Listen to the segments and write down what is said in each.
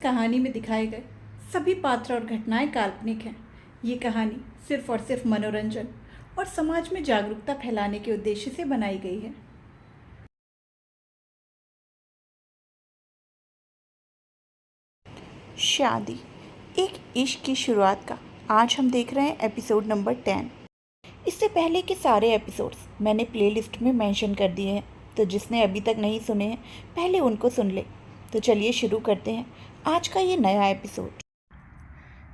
कहानी में दिखाए गए सभी पात्र और घटनाएं काल्पनिक हैं। ये कहानी सिर्फ और सिर्फ मनोरंजन और समाज में जागरूकता फैलाने के उद्देश्य से बनाई गई है। शादी एक इश्क की शुरुआत का आज हम देख रहे हैं एपिसोड नंबर 10। इससे पहले के सारे एपिसोड्स मैंने प्लेलिस्ट में मेंशन कर दिए हैं, तो जिसने अभी तक नहीं सुने हैं पहले उनको सुन ले। तो चलिए शुरू करते हैं आज का ये नया एपिसोड।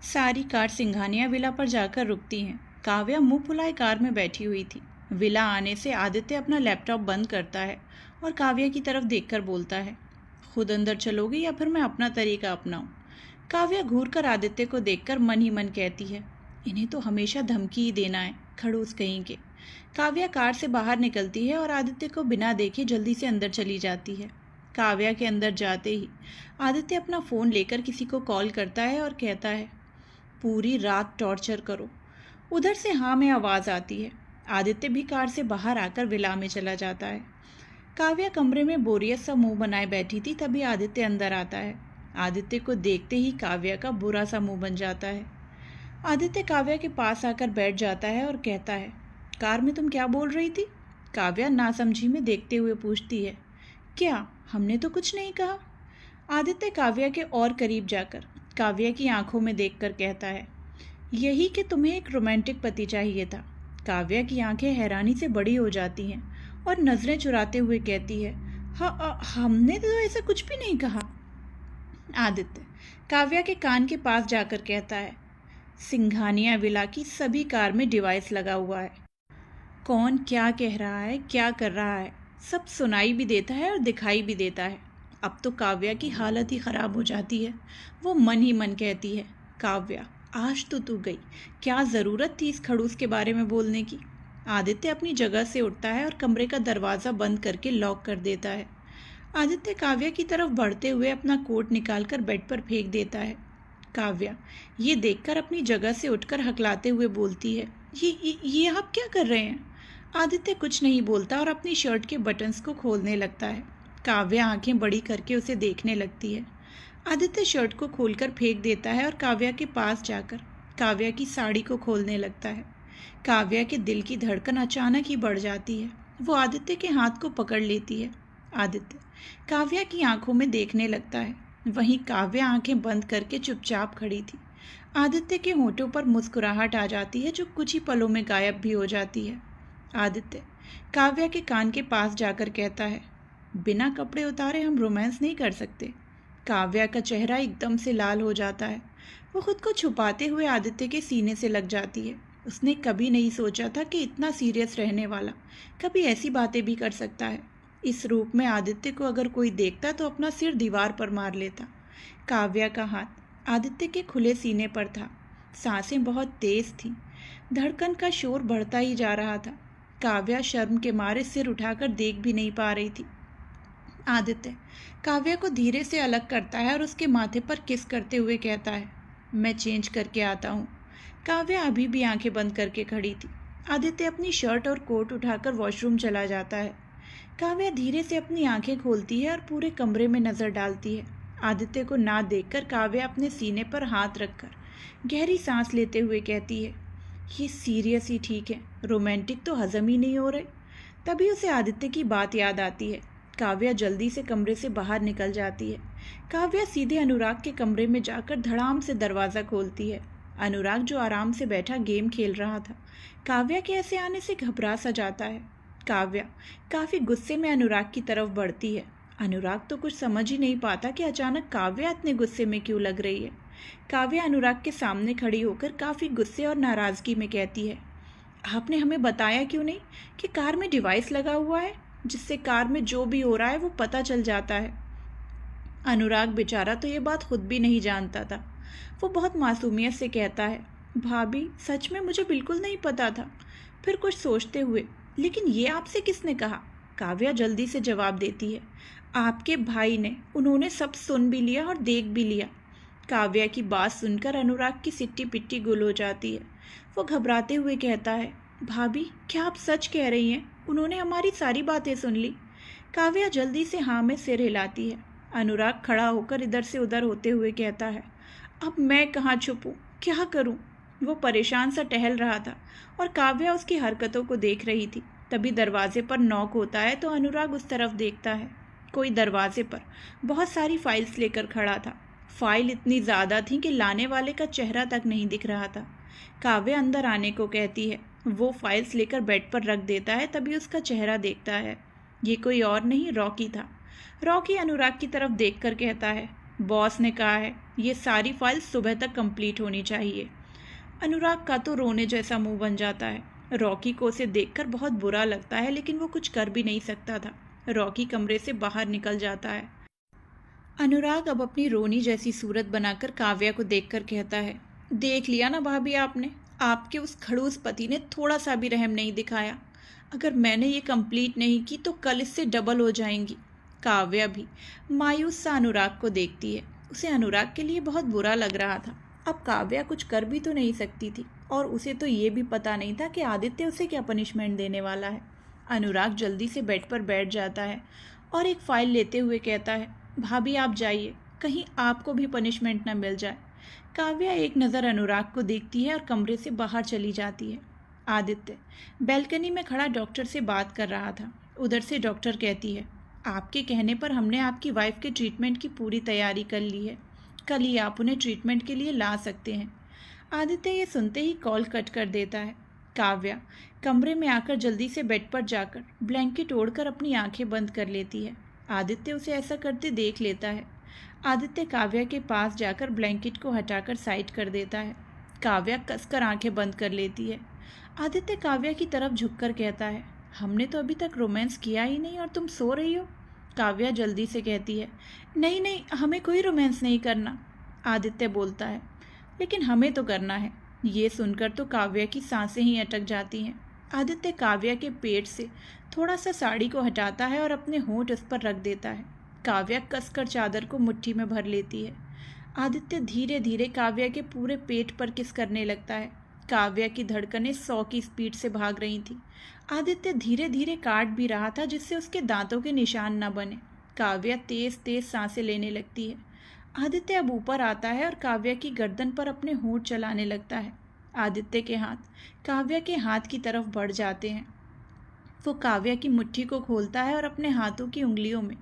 सारी कार सिंघानिया विला पर जाकर रुकती हैं। काव्या मुंह फुलाए कार में बैठी हुई थी। विला आने से आदित्य अपना लैपटॉप बंद करता है और काव्या की तरफ देखकर बोलता है, खुद अंदर चलोगे या फिर मैं अपना तरीका अपनाऊं? काव्या घूर कर आदित्य को देखकर मन ही मन कहती है, इन्हें तो हमेशा धमकी ही देना है, खड़ूस कहीं के। काव्या कार से बाहर निकलती है और आदित्य को बिना देखे जल्दी से अंदर चली जाती है। काव्या के अंदर जाते ही आदित्य अपना फ़ोन लेकर किसी को कॉल करता है और कहता है, पूरी रात टॉर्चर करो। उधर से हाँ में आवाज़ आती है। आदित्य भी कार से बाहर आकर विला में चला जाता है। काव्या कमरे में बोरियत सा मुंह बनाए बैठी थी, तभी आदित्य अंदर आता है। आदित्य को देखते ही काव्या का बुरा सा मुंह बन जाता है। आदित्य काव्या के पास आकर बैठ जाता है और कहता है, कार में तुम क्या बोल रही थी? काव्या नासमझी में देखते हुए पूछती है, क्या हमने तो कुछ नहीं कहा। आदित्य काव्या के और करीब जाकर काव्या की आंखों में देखकर कहता है, यही कि तुम्हें एक रोमांटिक पति चाहिए था। काव्या की आंखें हैरानी से बड़ी हो जाती हैं और नजरें चुराते हुए कहती है, हाँ हमने तो ऐसा कुछ भी नहीं कहा। आदित्य काव्या के कान के पास जाकर कहता है, सिंघानिया विला की सभी कार में डिवाइस लगा हुआ है। कौन क्या कह रहा है, क्या कर रहा है, सब सुनाई भी देता है और दिखाई भी देता है। अब तो काव्या की हालत ही ख़राब हो जाती है। वो मन ही मन कहती है, काव्या आज तो तू गई, क्या ज़रूरत थी इस खड़ूस के बारे में बोलने की। आदित्य अपनी जगह से उठता है और कमरे का दरवाज़ा बंद करके लॉक कर देता है। आदित्य काव्या की तरफ बढ़ते हुए अपना कोट निकालकर बेड पर फेंक देता है। काव्या ये देखकर अपनी जगह से उठकर हकलाते हुए बोलती है, ये आप क्या कर रहे हैं? आदित्य कुछ नहीं बोलता और अपनी शर्ट के बटन्स को खोलने लगता है। काव्या आंखें बड़ी करके उसे देखने लगती है। आदित्य शर्ट को खोलकर फेंक देता है और काव्या के पास जाकर काव्या की साड़ी को खोलने लगता है। काव्या के दिल की धड़कन अचानक ही बढ़ जाती है। वो आदित्य के हाथ को पकड़ लेती है। आदित्य काव्या की आंखों में देखने लगता है। वहीं काव्या आंखें बंद करके चुपचाप खड़ी थी। आदित्य के होठों पर मुस्कुराहट आ जाती है जो कुछ ही पलों में गायब भी हो जाती है। आदित्य काव्या के कान के पास जाकर कहता है, बिना कपड़े उतारे हम रोमांस नहीं कर सकते। काव्या का चेहरा एकदम से लाल हो जाता है। वो खुद को छुपाते हुए आदित्य के सीने से लग जाती है। उसने कभी नहीं सोचा था कि इतना सीरियस रहने वाला कभी ऐसी बातें भी कर सकता है। इस रूप में आदित्य को अगर कोई देखता तो अपना सिर दीवार पर मार लेता। काव्या का हाथ आदित्य के खुले सीने पर था। सांसें बहुत तेज थीं। धड़कन का शोर बढ़ता ही जा रहा था। काव्या शर्म के मारे सिर उठाकर देख भी नहीं पा रही थी। आदित्य काव्या को धीरे से अलग करता है और उसके माथे पर किस करते हुए कहता है, मैं चेंज करके आता हूँ। काव्या अभी भी आंखें बंद करके खड़ी थी। आदित्य अपनी शर्ट और कोट उठाकर वॉशरूम चला जाता है। काव्या धीरे से अपनी आंखें खोलती है और पूरे कमरे में नज़र डालती है। आदित्य को ना देखकर काव्या अपने सीने पर हाथ रखकर गहरी सांस लेते हुए कहती है, ये सीरियस ही ठीक है, रोमांटिक तो हजम ही नहीं हो रहे। तभी उसे आदित्य की बात याद आती है। काव्या जल्दी से कमरे से बाहर निकल जाती है। काव्या सीधे अनुराग के कमरे में जाकर धड़ाम से दरवाज़ा खोलती है। अनुराग जो आराम से बैठा गेम खेल रहा था, काव्या के ऐसे आने से घबरा सा जाता है। काव्या काफ़ी गुस्से में अनुराग की तरफ बढ़ती है। अनुराग तो कुछ समझ ही नहीं पाता कि अचानक काव्या इतने गुस्से में क्यों लग रही है। काव्या अनुराग के सामने खड़ी होकर काफ़ी गुस्से और नाराज़गी में कहती है, आपने हमें बताया क्यों नहीं कि कार में डिवाइस लगा हुआ है जिससे कार में जो भी हो रहा है वो पता चल जाता है। अनुराग बेचारा तो ये बात खुद भी नहीं जानता था। वो बहुत मासूमियत से कहता है, भाभी सच में मुझे बिल्कुल नहीं पता था। फिर कुछ सोचते हुए, लेकिन ये आपसे किसने कहा? काव्या जल्दी से जवाब देती है, आपके भाई ने, उन्होंने सब सुन भी लिया और देख भी लिया। काव्या की बात सुनकर अनुराग की सिट्टी पिट्टी गुल हो जाती है। वो घबराते हुए कहता है, भाभी क्या आप सच कह रही हैं? उन्होंने हमारी सारी बातें सुन ली। काव्या जल्दी से हाँ में सिर हिलाती है। अनुराग खड़ा होकर इधर से उधर होते हुए कहता है, अब मैं कहाँ छुपूं, क्या करूं? वो परेशान सा टहल रहा था और काव्या उसकी हरकतों को देख रही थी। तभी दरवाजे पर नॉक होता है तो अनुराग उस तरफ देखता है। कोई दरवाजे पर बहुत सारी फाइल्स लेकर खड़ा था। फाइल इतनी ज़्यादा थी कि लाने वाले का चेहरा तक नहीं दिख रहा था। काव्या अंदर आने को कहती है। वो फाइल्स लेकर बेड पर रख देता है। तभी उसका चेहरा देखता है। ये कोई और नहीं, रॉकी था। रॉकी अनुराग की तरफ देखकर कहता है, बॉस ने कहा है ये सारी फाइल्स सुबह तक कंप्लीट होनी चाहिए। अनुराग का तो रोने जैसा मुंह बन जाता है। रॉकी को उसे देखकर बहुत बुरा लगता है, लेकिन वो कुछ कर भी नहीं सकता था। रॉकी कमरे से बाहर निकल जाता है। अनुराग अब अपनी रोनी जैसी सूरत बनाकर काव्या को देखकर कहता है, देख लिया ना भाभी आपने, आपके उस खड़ूस पति ने थोड़ा सा भी रहम नहीं दिखाया। अगर मैंने ये कंप्लीट नहीं की तो कल इससे डबल हो जाएंगी। काव्या भी मायूस सा अनुराग को देखती है। उसे अनुराग के लिए बहुत बुरा लग रहा था। अब काव्या कुछ कर भी तो नहीं सकती थी और उसे तो ये भी पता नहीं था कि आदित्य उसे क्या पनिशमेंट देने वाला है। अनुराग जल्दी से बेड पर बैठ जाता है और एक फ़ाइल लेते हुए कहता है, भाभी आप जाइए, कहीं आपको भी पनिशमेंट न मिल जाए। काव्या एक नज़र अनुराग को देखती है और कमरे से बाहर चली जाती है। आदित्य बैल्कनी में खड़ा डॉक्टर से बात कर रहा था। उधर से डॉक्टर कहती है, आपके कहने पर हमने आपकी वाइफ के ट्रीटमेंट की पूरी तैयारी कर ली है। कल ही आप उन्हें ट्रीटमेंट के लिए ला सकते हैं। आदित्य ये सुनते ही कॉल कट कर देता है। काव्या कमरे में आकर जल्दी से बेड पर जाकर ब्लैंकेट ओढ़कर अपनी आंखें बंद कर लेती है। आदित्य उसे ऐसा करते देख लेता है। आदित्य काव्या के पास जाकर ब्लैंकेट को हटाकर साइड कर देता है। काव्या कसकर आंखें बंद कर लेती है। आदित्य काव्या की तरफ झुककर कहता है, हमने तो अभी तक रोमांस किया ही नहीं और तुम सो रही हो। काव्या जल्दी से कहती है, नहीं नहीं, हमें कोई रोमांस नहीं करना। आदित्य बोलता है, लेकिन हमें तो करना है। ये सुनकर तो काव्या की सांसें ही अटक जाती हैं। आदित्य काव्या के पेट से थोड़ा सा साड़ी को हटाता है और अपने होंठ उस पर रख देता है। काव्या कसकर चादर को मुट्ठी में भर लेती है। आदित्य धीरे धीरे काव्या के पूरे पेट पर किस करने लगता है। काव्या की धड़कनें 100 की स्पीड से भाग रही थी। आदित्य धीरे धीरे काट भी रहा था जिससे उसके दांतों के निशान न बने। काव्या तेज तेज सांसें लेने लगती है। आदित्य अब ऊपर आता है और काव्या की गर्दन पर अपने होंठ चलाने लगता है। आदित्य के हाथ काव्या के हाथ की तरफ बढ़ जाते हैं। वो काव्या की मुट्ठी को खोलता है और अपने हाथों की उंगलियों में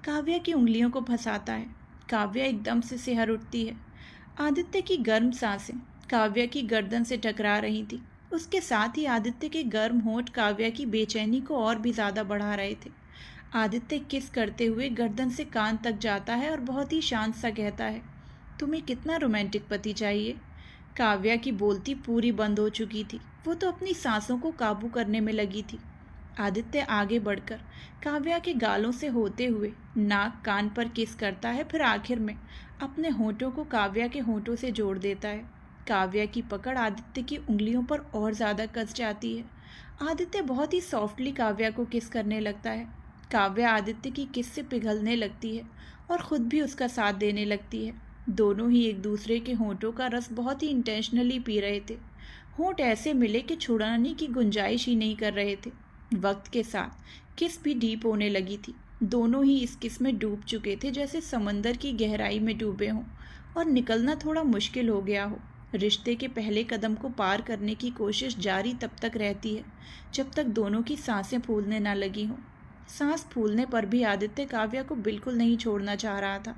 काव्या की उंगलियों को फंसाता है। काव्या एकदम से सिहर उठती है। आदित्य की गर्म सांसें काव्या की गर्दन से टकरा रही थी। उसके साथ ही आदित्य के गर्म होंठ काव्या की बेचैनी को और भी ज़्यादा बढ़ा रहे थे। आदित्य किस करते हुए गर्दन से कान तक जाता है और बहुत ही शांत सा कहता है, तुम्हें कितना रोमांटिक पति चाहिए। काव्या की बोलती पूरी बंद हो चुकी थी। वो तो अपनी सांसों को काबू करने में लगी थी। आदित्य आगे बढ़कर काव्या के गालों से होते हुए नाक कान पर किस करता है, फिर आखिर में अपने होंठों को काव्या के होंठों से जोड़ देता है। काव्या की पकड़ आदित्य की उंगलियों पर और ज़्यादा कस जाती है। आदित्य बहुत ही सॉफ्टली काव्या को किस करने लगता है। काव्या आदित्य की किस से पिघलने लगती है और ख़ुद भी उसका साथ देने लगती है। दोनों ही एक दूसरे के होंठों का रस बहुत ही इंटेंशनली पी रहे थे। होंठ ऐसे मिले कि छुड़ाने की गुंजाइश ही नहीं कर रहे थे। वक्त के साथ किस भी डीप होने लगी थी। दोनों ही इस किस में डूब चुके थे, जैसे समंदर की गहराई में डूबे हों और निकलना थोड़ा मुश्किल हो गया हो। रिश्ते के पहले कदम को पार करने की कोशिश जारी तब तक रहती है जब तक दोनों की सांसें फूलने ना लगी हों। सांस फूलने पर भी आदित्य काव्या को बिल्कुल नहीं छोड़ना चाह रहा था,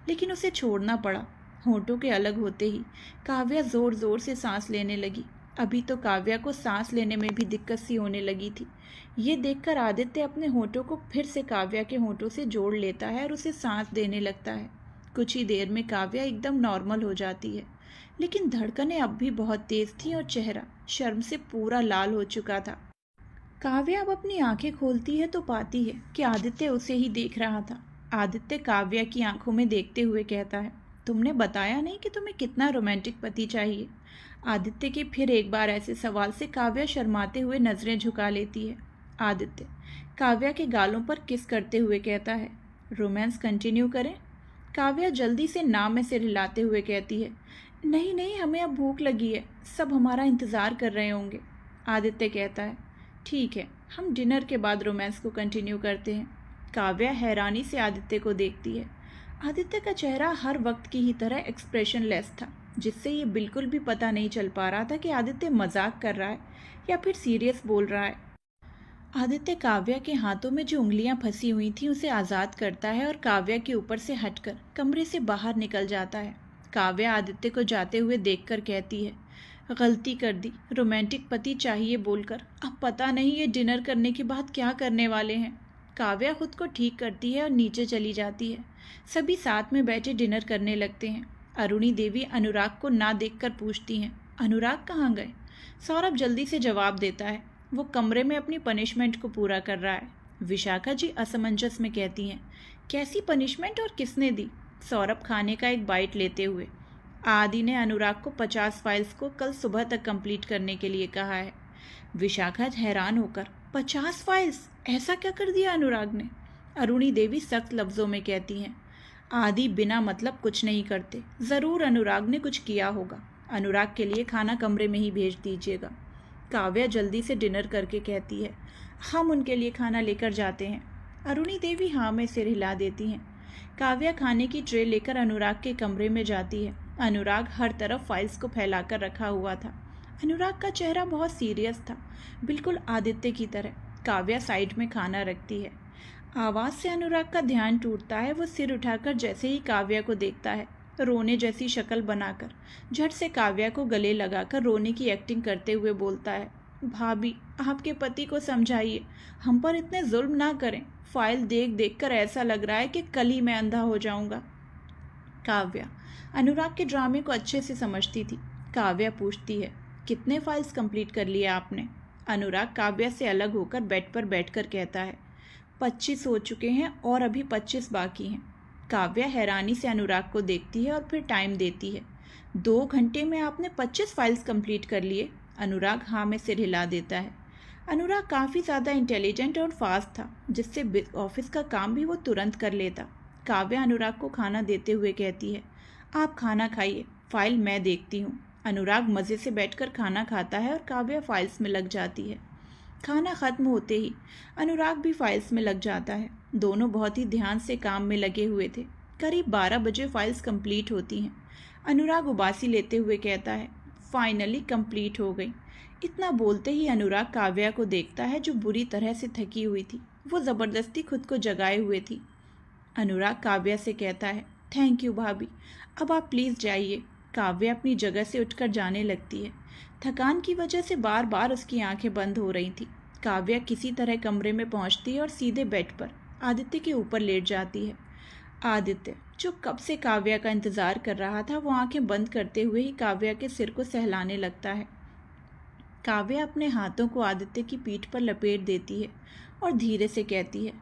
लेकिन उसे छोड़ना पड़ा। होंठों के अलग होते ही काव्या ज़ोर ज़ोर से सांस लेने लगी। अभी तो काव्या को सांस लेने में भी दिक्कत सी होने लगी थी। ये देखकर आदित्य अपने होंठों को फिर से काव्या के होंठों से जोड़ लेता है और उसे सांस देने लगता है। कुछ ही देर में काव्या एकदम नॉर्मल हो जाती है, लेकिन धड़कनें अब भी बहुत तेज थीं और चेहरा शर्म से पूरा लाल हो चुका था। काव्या अब अपनी आंखें खोलती है तो पाती है कि आदित्य उसे ही देख रहा था। आदित्य काव्या की आंखों में देखते हुए कहता है, तुमने बताया नहीं कि तुम्हें कितना रोमांटिक पति चाहिए। आदित्य के फिर एक बार ऐसे सवाल से काव्या शर्माते हुए नज़रें झुका लेती है। आदित्य काव्या के गालों पर किस करते हुए कहता है, रोमांस कंटिन्यू करें। काव्या जल्दी से ना में सिर हिलाते हुए कहती है, नहीं नहीं, हमें अब भूख लगी है, सब हमारा इंतज़ार कर रहे होंगे। आदित्य कहता है, ठीक है, हम डिनर के बाद रोमांस को कंटिन्यू करते हैं। काव्या हैरानी से आदित्य को देखती है। आदित्य का चेहरा हर वक्त की ही तरह एक्सप्रेशनलेस था, जिससे ये बिल्कुल भी पता नहीं चल पा रहा था कि आदित्य मजाक कर रहा है या फिर सीरियस बोल रहा है। आदित्य काव्या के हाथों में जो उंगलियां फंसी हुई थीं उसे आज़ाद करता है और काव्या के ऊपर से हटकर कमरे से बाहर निकल जाता है। काव्या आदित्य को जाते हुए देखकर कहती है, गलती कर दी, रोमांटिक पति चाहिए बोलकर अब पता नहीं ये डिनर करने के बाद क्या करने वाले हैं। काव्या खुद को ठीक करती है और नीचे चली जाती है। सभी साथ में बैठे डिनर करने लगते हैं। अरुणी देवी अनुराग को ना देखकर पूछती हैं, अनुराग कहाँ गए? सौरभ जल्दी से जवाब देता है, वो कमरे में अपनी पनिशमेंट को पूरा कर रहा है। विशाखा जी असमंजस में कहती हैं, कैसी पनिशमेंट और किसने दी? सौरभ खाने का एक बाइट लेते हुए, आदि ने अनुराग को 50 फाइल्स को कल सुबह तक कंप्लीट करने के लिए कहा है। विशाखा हैरान होकर, 50 फाइल्स? ऐसा क्या कर दिया अनुराग ने? अरुणी देवी सख्त लफ्ज़ों में कहती हैं, आदि बिना मतलब कुछ नहीं करते, ज़रूर अनुराग ने कुछ किया होगा। अनुराग के लिए खाना कमरे में ही भेज दीजिएगा। काव्या जल्दी से डिनर करके कहती है, हम उनके लिए खाना लेकर जाते हैं। अरुणी देवी हाँ में सिर हिला देती हैं। काव्या खाने की ट्रे लेकर अनुराग के कमरे में जाती है। अनुराग हर तरफ फाइल्स को फैलाकर रखा हुआ था। अनुराग का चेहरा बहुत सीरियस था, बिल्कुल आदित्य की तरह। काव्या साइड में खाना रखती है। आवाज़ से अनुराग का ध्यान टूटता है। वो सिर उठाकर जैसे ही काव्या को देखता है, रोने जैसी शक्ल बनाकर झट से काव्या को गले लगाकर रोने की एक्टिंग करते हुए बोलता है, भाभी आपके पति को समझाइए, हम पर इतने जुल्म ना करें। फाइल देख देख कर ऐसा लग रहा है कि कल ही मैं अंधा हो जाऊंगा। काव्या अनुराग के ड्रामे को अच्छे से समझती थी। काव्या पूछती है, कितने फाइल्स कंप्लीट कर लिए आपने? अनुराग काव्या से अलग होकर बेड पर बैठकर कहता है, 25 हो चुके हैं और अभी 25 बाकी हैं। काव्या हैरानी से अनुराग को देखती है और फिर टाइम देती है। 2 घंटे में आपने 25 फाइल्स कंप्लीट कर लिए? अनुराग हाँ में सिर हिला देता है। अनुराग काफ़ी ज़्यादा इंटेलिजेंट और फास्ट था, जिससे ऑफिस का काम भी वो तुरंत कर लेता। काव्या अनुराग को खाना देते हुए कहती है, आप खाना खाइए, फाइल मैं देखती हूँ। अनुराग मज़े से बैठकर खाना खाता है और काव्या फाइल्स में लग जाती है। खाना ख़त्म होते ही अनुराग भी फाइल्स में लग जाता है। दोनों बहुत ही ध्यान से काम में लगे हुए थे। करीब 12 बजे फाइल्स कंप्लीट होती हैं। अनुराग उबासी लेते हुए कहता है, फाइनली कंप्लीट हो गई। इतना बोलते ही अनुराग काव्या को देखता है, जो बुरी तरह से थकी हुई थी। वो ज़बरदस्ती खुद को जगाए हुए थी। अनुराग काव्या से कहता है, थैंक यू भाभी, अब आप प्लीज़ जाइए। काव्या अपनी जगह से उठकर जाने लगती है। थकान की वजह से बार बार उसकी आंखें बंद हो रही थी। काव्या किसी तरह कमरे में पहुंचती है और सीधे बेड पर आदित्य के ऊपर लेट जाती है। आदित्य, जो कब से काव्या का इंतज़ार कर रहा था, वो आंखें बंद करते हुए ही काव्या के सिर को सहलाने लगता है। काव्या अपने हाथों को आदित्य की पीठ पर लपेट देती है और धीरे से कहती है,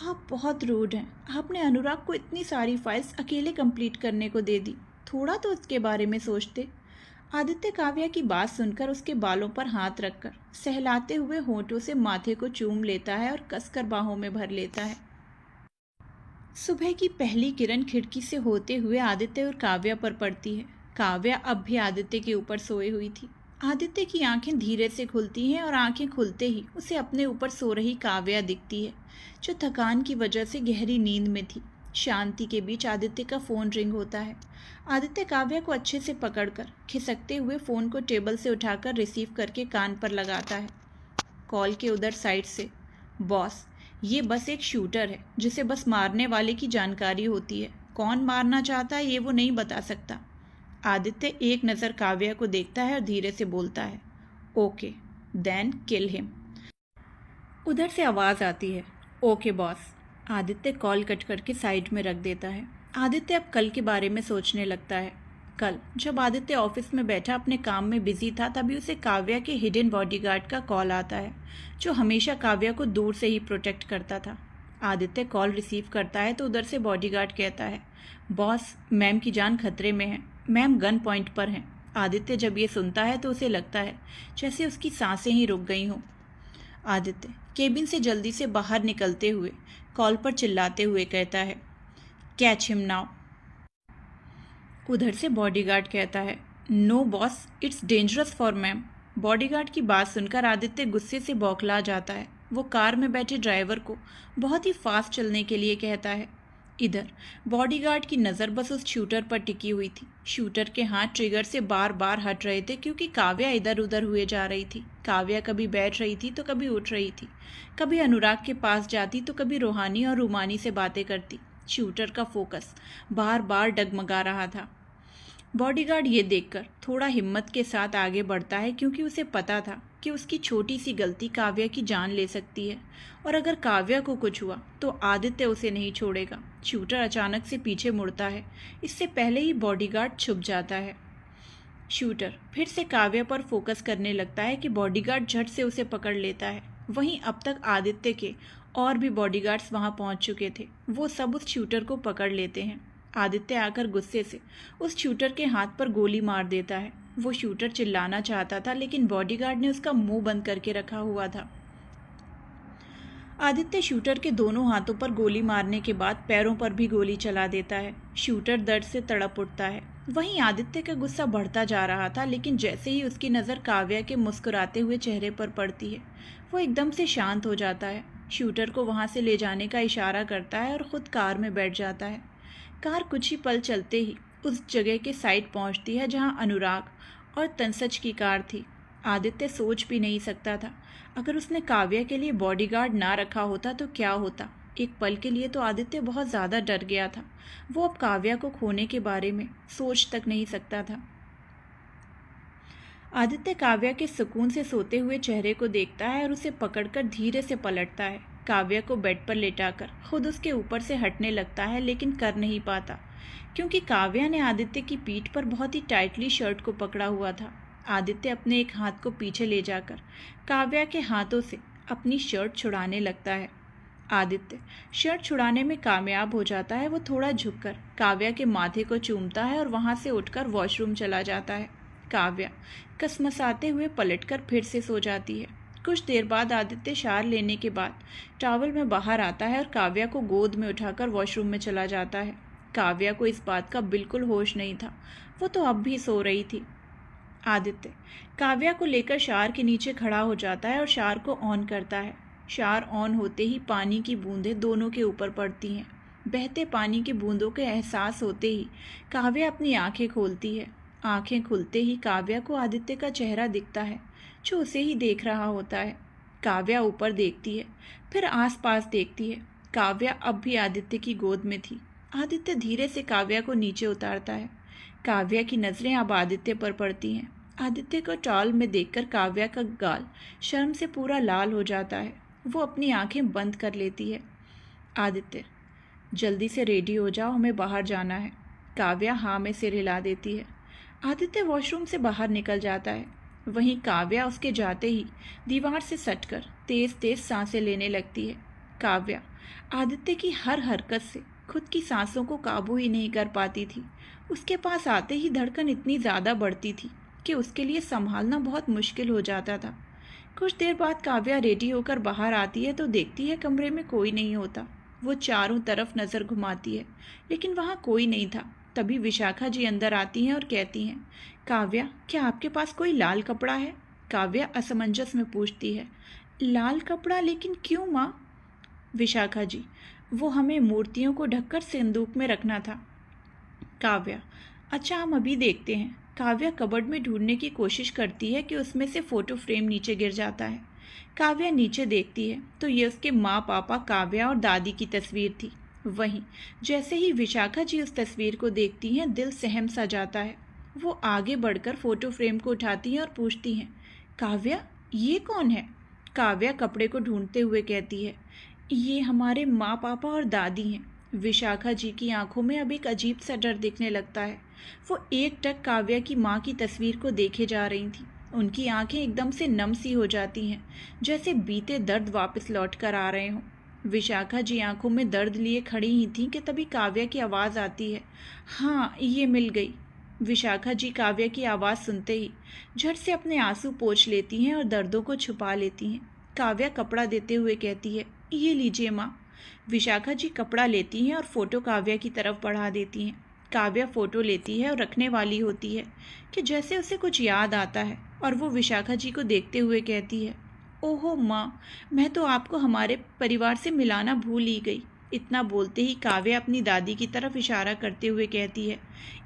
आप बहुत रूड हैं। आपने अनुराग को इतनी सारी फाइल्स अकेले कंप्लीट करने को दे दी, थोड़ा तो उसके बारे में सोचते। आदित्य काव्या की बात सुनकर उसके बालों पर हाथ रखकर सहलाते हुए होठों से माथे को चूम लेता है और कसकर बाहों में भर लेता है। सुबह की पहली किरण खिड़की से होते हुए आदित्य और काव्या पर पड़ती है। काव्या अब भी आदित्य के ऊपर सोई हुई थी। आदित्य की आंखें धीरे से खुलती हैं और आंखें खुलते ही उसे अपने ऊपर सो रही काव्या दिखती है, जो थकान की वजह से गहरी नींद में थी। शांति के बीच आदित्य का फ़ोन रिंग होता है। आदित्य काव्या को अच्छे से पकड़कर खिसकते हुए फ़ोन को टेबल से उठाकर रिसीव करके कान पर लगाता है। कॉल के उधर साइड से, बॉस, ये बस एक शूटर है जिसे बस मारने वाले की जानकारी होती है। कौन मारना चाहता है ये वो नहीं बता सकता। आदित्य एक नज़र काव्या को देखता है और धीरे से बोलता है, ओके देन किल हिम। उधर से आवाज़ आती है, okay boss. Aditya call cut करके साइड में रख देता है। आदित्य अब कल के बारे में सोचने लगता है। कल जब आदित्य ऑफिस में बैठा अपने काम में बिजी था, तभी उसे काव्या के हिडन बॉडीगार्ड का कॉल आता है, जो हमेशा काव्या को दूर से ही प्रोटेक्ट करता था। आदित्य कॉल रिसीव करता है तो उधर से बॉडीगार्ड कहता है, बॉस, मैम की जान खतरे में है, मैम गन पॉइंट पर हैं। आदित्य जब ये सुनता है तो उसे लगता है जैसे उसकी सांसें ही रुक गई हों। आदित्य केबिन से जल्दी से बाहर निकलते हुए कॉल पर चिल्लाते हुए कहता है, कैच हिम नाउ। उधर से बॉडीगार्ड कहता है, no boss, it's dangerous for ma'am. Bodyguard की बात सुनकर आदित्य गुस्से से बौखला जाता है। वो कार में बैठे ड्राइवर को बहुत ही फास्ट चलने के लिए कहता है। इधर बॉडीगार्ड की नज़र बस उस शूटर पर टिकी हुई थी। शूटर के हाथ ट्रिगर से बार बार हट रहे थे क्योंकि काव्या इधर उधर हुए जा रही थी। काव्या कभी बैठ रही थी तो कभी उठ रही थी, कभी अनुराग के पास जाती तो कभी रूहानी और रूमानी से बातें करती। शूटर का फोकस बार बार डगमगा रहा था। बॉडीगार्ड ये देखकर थोड़ा हिम्मत के साथ आगे बढ़ता है क्योंकि उसे पता था कि उसकी छोटी सी गलती काव्या की जान ले सकती है, और अगर काव्या को कुछ हुआ तो आदित्य उसे नहीं छोड़ेगा। शूटर अचानक से पीछे मुड़ता है, इससे पहले ही बॉडीगार्ड छुप जाता है। शूटर फिर से काव्या पर फोकस करने लगता है कि बॉडीगार्ड झट से उसे पकड़ लेता है। वहीं अब तक आदित्य के और भी बॉडीगार्ड्स वहां पहुंच चुके थे। वो सब उस शूटर को पकड़ लेते हैं। आदित्य आकर गुस्से से उस शूटर के हाथ पर गोली मार देता है। वो शूटर चिल्लाना चाहता था लेकिन बॉडीगार्ड ने उसका मुंह बंद करके रखा हुआ था। आदित्य शूटर के दोनों हाथों पर गोली मारने के बाद पैरों पर भी गोली चला देता है। शूटर दर्द से तड़प उठता है। वहीं आदित्य का गुस्सा बढ़ता जा रहा था, लेकिन जैसे ही उसकी नज़र काव्या के मुस्कुराते हुए चेहरे पर पड़ती है, वो एकदम से शांत हो जाता है। शूटर को वहां से ले जाने का इशारा करता है और खुद कार में बैठ जाता है। कार कुछ ही पल चलते ही उस जगह के साइड पहुंचती है जहां अनुराग और तनसच की कार थी। आदित्य सोच भी नहीं सकता था, अगर उसने काव्या के लिए बॉडीगार्ड ना रखा होता तो क्या होता। एक पल के लिए तो आदित्य बहुत ज़्यादा डर गया था। वो अब काव्या को खोने के बारे में सोच तक नहीं सकता था। आदित्य काव्या के सुकून से सोते हुए चेहरे को देखता है और उसे पकड़कर धीरे से पलटता है। काव्या को बेड पर लेटाकर खुद उसके ऊपर से हटने लगता है, लेकिन कर नहीं पाता क्योंकि काव्या ने आदित्य की पीठ पर बहुत ही टाइटली शर्ट को पकड़ा हुआ था। आदित्य अपने एक हाथ को पीछे ले जाकर काव्या के हाथों से अपनी शर्ट छुड़ाने लगता है। आदित्य शर्ट छुड़ाने में कामयाब हो जाता है। वो थोड़ा झुककर काव्या के माथे को चूमता है और वहां से उठकर वॉशरूम चला जाता है। काव्या कसमसाते हुए पलटकर फिर से सो जाती है। कुछ देर बाद आदित्य शावर लेने के बाद टॉवल में बाहर आता है और काव्या को गोद में उठाकर वॉशरूम में चला जाता है। काव्या को इस बात का बिल्कुल होश नहीं था, वो तो अब भी सो रही थी। आदित्य काव्या को लेकर शावर के नीचे खड़ा हो जाता है और शावर को ऑन करता है। शावर ऑन होते ही पानी की बूंदें दोनों के ऊपर पड़ती हैं। बहते पानी की बूंदों के एहसास होते ही काव्या अपनी आंखें खोलती है। आंखें खुलते ही काव्या को आदित्य का चेहरा दिखता है जो उसे ही देख रहा होता है। काव्या ऊपर देखती है, फिर आसपास देखती है। काव्या अब भी आदित्य की गोद में थी। आदित्य धीरे से काव्या को नीचे उतारता है। काव्या की नज़रें अब आदित्य पर पड़ती हैं। आदित्य को टॉवल में देखकर काव्या का गाल शर्म से पूरा लाल हो जाता है। वो अपनी आंखें बंद कर लेती है। आदित्य जल्दी से रेडी हो जाओ, हमें बाहर जाना है। काव्या हाँ में सिर हिला देती है। आदित्य वॉशरूम से बाहर निकल जाता है। वहीं काव्या उसके जाते ही दीवार से सटकर तेज तेज सांसें लेने लगती है। काव्या आदित्य की हर हरकत से खुद की सांसों को काबू ही नहीं कर पाती थी। उसके पास आते ही धड़कन इतनी ज़्यादा बढ़ती थी कि उसके लिए संभालना बहुत मुश्किल हो जाता था। कुछ देर बाद काव्या रेडी होकर बाहर आती है तो देखती है कमरे में कोई नहीं होता। वो चारों तरफ नज़र घुमाती है लेकिन वहाँ कोई नहीं था। तभी विशाखा जी अंदर आती हैं और कहती हैं, काव्या क्या आपके पास कोई लाल कपड़ा है? काव्या असमंजस में पूछती है, लाल कपड़ा? लेकिन क्यों माँ? विशाखा जी, वो हमें मूर्तियों को ढककर संदूक में रखना था। काव्या अच्छा, हम अभी देखते हैं। काव्या कबर्ड में ढूंढने की कोशिश करती है कि उसमें से फ़ोटो फ्रेम नीचे गिर जाता है। काव्या नीचे देखती है तो ये उसके माँ, पापा, काव्या और दादी की तस्वीर थी। वहीं जैसे ही विशाखा जी उस तस्वीर को देखती हैं, दिल सहम सा जाता है। वो आगे बढ़कर फ़ोटो फ्रेम को उठाती हैं और पूछती हैं, काव्या ये कौन है? काव्या कपड़े को ढूंढते हुए कहती है, ये हमारे माँ, पापा और दादी हैं। विशाखा जी की आंखों में अब एक अजीब सा डर दिखने लगता है। वो एकटक काव्या की माँ की तस्वीर को देखे जा रही थी। उनकी आंखें एकदम से नम सी हो जाती हैं, जैसे बीते दर्द वापस लौट कर आ रहे हों। विशाखा जी आंखों में दर्द लिए खड़ी ही थीं कि तभी काव्या की आवाज़ आती है, हाँ ये मिल गई। विशाखा जी काव्या की आवाज़ सुनते ही झट से अपने आंसू पोंछ लेती हैं और दर्दों को छुपा लेती हैं। काव्या कपड़ा देते हुए कहती है, ये लीजिए माँ। विशाखा जी कपड़ा लेती हैं और फ़ोटो काव्या की तरफ बढ़ा देती हैं। काव्या फ़ोटो लेती है और रखने वाली होती है कि जैसे उसे कुछ याद आता है और वो विशाखा जी को देखते हुए कहती है, ओहो माँ, मैं तो आपको हमारे परिवार से मिलाना भूल ही गई। इतना बोलते ही काव्या अपनी दादी की तरफ इशारा करते हुए कहती है,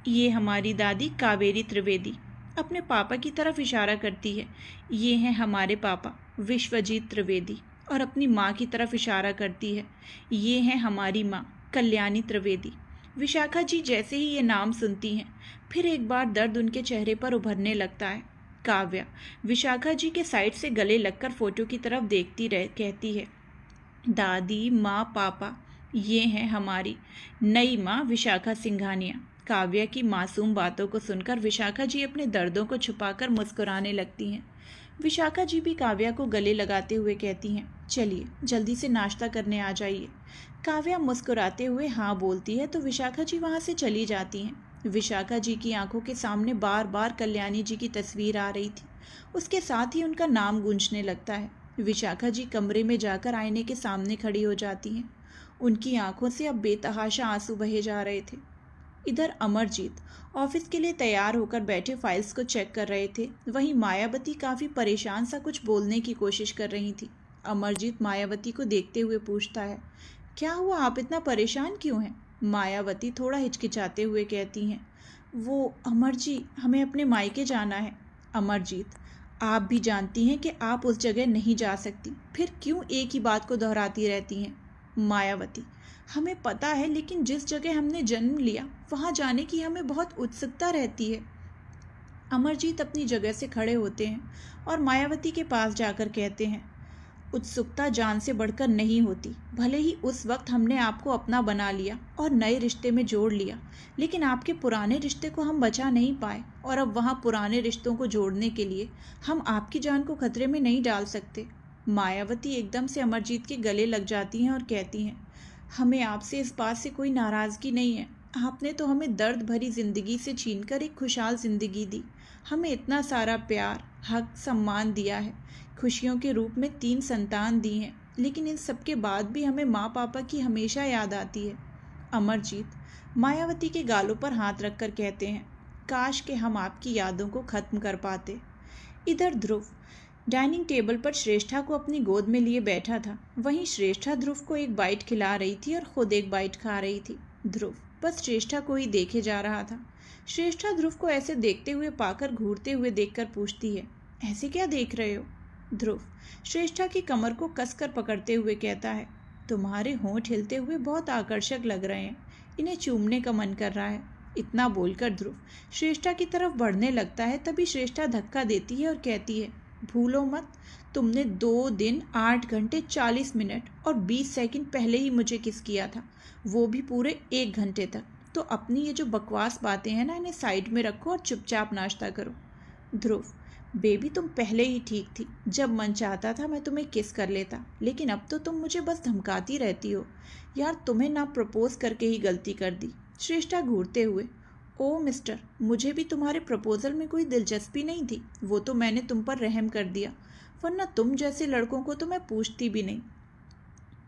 ये हमारी दादी कावेरी त्रिवेदी। अपने पापा की तरफ इशारा करती है, ये हैं हमारे पापा विश्वजीत त्रिवेदी। और अपनी माँ की तरफ इशारा करती है, ये हैं हमारी माँ कल्याणी त्रिवेदी। विशाखा जी जैसे ही ये नाम सुनती हैं, फिर एक बार दर्द उनके चेहरे पर उभरने लगता है। काव्या विशाखा जी के साइड से गले लगकर फोटो की तरफ देखती रह कहती है, दादी माँ पापा, ये हैं हमारी नई माँ विशाखा सिंघानिया। काव्या की मासूम बातों को सुनकर विशाखा जी अपने दर्दों को छुपाकर मुस्कुराने लगती हैं। विशाखा जी भी काव्या को गले लगाते हुए कहती हैं, चलिए जल्दी से नाश्ता करने आ जाइए। काव्या मुस्कुराते हुए हाँ बोलती है तो विशाखा जी वहाँ से चली जाती हैं। विशाखा जी की आंखों के सामने बार बार कल्याणी जी की तस्वीर आ रही थी, उसके साथ ही उनका नाम गूंजने लगता है। विशाखा जी कमरे में जाकर आईने के सामने खड़ी हो जाती हैं। उनकी आंखों से अब बेतहाशा आंसू बहे जा रहे थे। इधर अमरजीत ऑफिस के लिए तैयार होकर बैठे फाइल्स को चेक कर रहे थे। वहीं मायावती काफ़ी परेशान सा कुछ बोलने की कोशिश कर रही थी। अमरजीत मायावती को देखते हुए पूछता है, क्या हुआ, आप इतना परेशान क्यों हैं? मायावती थोड़ा हिचकिचाते हुए कहती हैं, वो अमर जी, हमें अपने मायके जाना है। अमरजीत, आप भी जानती हैं कि आप उस जगह नहीं जा सकती, फिर क्यों एक ही बात को दोहराती रहती हैं? मायावती, हमें पता है, लेकिन जिस जगह हमने जन्म लिया वहाँ जाने की हमें बहुत उत्सुकता रहती है। अमरजीत अपनी जगह से खड़े होते हैं और मायावती के पास जाकर कहते हैं, उत्सुकता जान से बढ़कर नहीं होती। भले ही उस वक्त हमने आपको अपना बना लिया और नए रिश्ते में जोड़ लिया, लेकिन आपके पुराने रिश्ते को हम बचा नहीं पाए और अब वहाँ पुराने रिश्तों को जोड़ने के लिए हम आपकी जान को खतरे में नहीं डाल सकते। मायावती एकदम से अमरजीत के गले लग जाती हैं और कहती हैं, हमें आपसे इस बात से कोई नाराज़गी नहीं है। आपने तो हमें दर्द भरी ज़िंदगी से छीनकर एक खुशहाल ज़िंदगी दी, हमें इतना सारा प्यार, हक, सम्मान दिया है, खुशियों के रूप में 3 संतान दी हैं, लेकिन इन सब के बाद भी हमें माँ पापा की हमेशा याद आती है। अमरजीत मायावती के गालों पर हाथ रखकर कहते हैं, काश कि हम आपकी यादों को ख़त्म कर पाते। इधर ध्रुव डाइनिंग टेबल पर श्रेष्ठा को अपनी गोद में लिए बैठा था। वहीं श्रेष्ठा ध्रुव को एक बाइट खिला रही थी और खुद एक बाइट खा रही थी। ध्रुव बस श्रेष्ठा को ही देखे जा रहा था। श्रेष्ठा ध्रुव को ऐसे देखते हुए पाकर घूरते हुए देखकर पूछती है, ऐसे क्या देख रहे हो? ध्रुव श्रेष्ठा की कमर को कसकर पकड़ते हुए कहता है, तुम्हारे होंठ हिलते हुए बहुत आकर्षक लग रहे हैं, इन्हें चूमने का मन कर रहा है। इतना बोलकर ध्रुव श्रेष्ठा की तरफ बढ़ने लगता है। तभी श्रेष्ठा धक्का देती है और कहती है, भूलो मत, तुमने 2 दिन 8 घंटे 40 मिनट और 20 सेकंड पहले ही मुझे किस किया था, वो भी पूरे 1 घंटे तक। तो अपनी ये जो बकवास बातें हैं ना, इन्हें साइड में रखो और चुपचाप नाश्ता करो। ध्रुव, बेबी तुम पहले ही ठीक थी, जब मन चाहता था मैं तुम्हें किस कर लेता, लेकिन अब तो तुम मुझे बस धमकाती रहती हो। यार, तुम्हें ना प्रपोज करके ही गलती कर दी। श्रेष्ठा घूरते हुए, ओ मिस्टर, मुझे भी तुम्हारे प्रपोजल में कोई दिलचस्पी नहीं थी, वो तो मैंने तुम पर रहम कर दिया, वरना तुम जैसे लड़कों को तो मैं पूछती भी नहीं।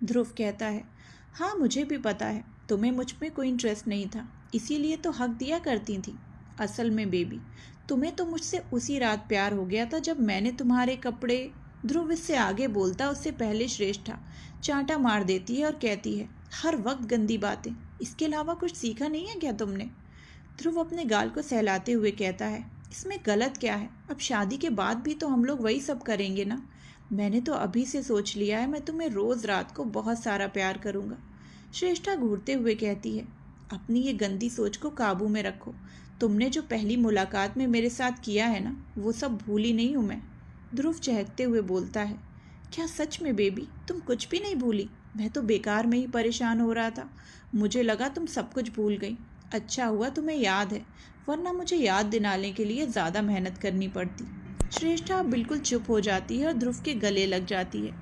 ध्रुव कहता है, हाँ मुझे भी पता है, तुम्हें मुझ में कोई इंटरेस्ट नहीं था, इसीलिए तो हक दिया करती थी। असल में बेबी, तुम्हें तो मुझसे उसी रात प्यार हो गया था जब मैंने तुम्हारे कपड़े। ध्रुव इससे आगे बोलता, उससे पहले श्रेष्ठा चांटा मार देती है और कहती है, हर वक्त गंदी बातें, इसके अलावा कुछ सीखा नहीं है क्या तुमने? ध्रुव अपने गाल को सहलाते हुए कहता है, इसमें गलत क्या है? अब शादी के बाद भी तो हम लोग वही सब करेंगे ना। मैंने तो अभी से सोच लिया है, मैं तुम्हें रोज़ रात को बहुत सारा प्यार करूँगा। श्रेष्ठा घूरते हुए कहती है, अपनी ये गंदी सोच को काबू में रखो। तुमने जो पहली मुलाकात में मेरे साथ किया है ना, वो सब भूली नहीं हूँ मैं। ध्रुव चहकते हुए बोलता है, क्या सच में बेबी तुम कुछ भी नहीं भूली? मैं तो बेकार में ही परेशान हो रहा था, मुझे लगा तुम सब कुछ भूल गई। अच्छा हुआ तुम्हें याद है, वरना मुझे याद दिलाने के लिए ज़्यादा मेहनत करनी पड़ती। श्रेष्ठा बिल्कुल चुप हो जाती है और ध्रुव के गले लग जाती है।